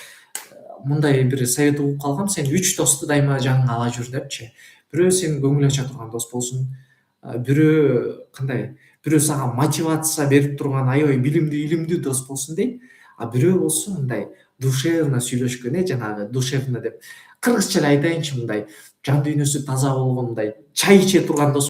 мындай бир совет угуп калгам, сен 3 досту дайыма жаныңа ала жүр депчи. Бирөө сени көңүл ача турган дос болсун, бирөө кандай, бирөө сага мотивация берип турган аябай илимдүү дос болсун дейм. А бирөө болсо мындай душевно сүйлөшкөн, жанагы душевно деп. Кыргызча эле айтайынчы, мындай жан дүйнөсү таза болгон, мындай чай иче турган дос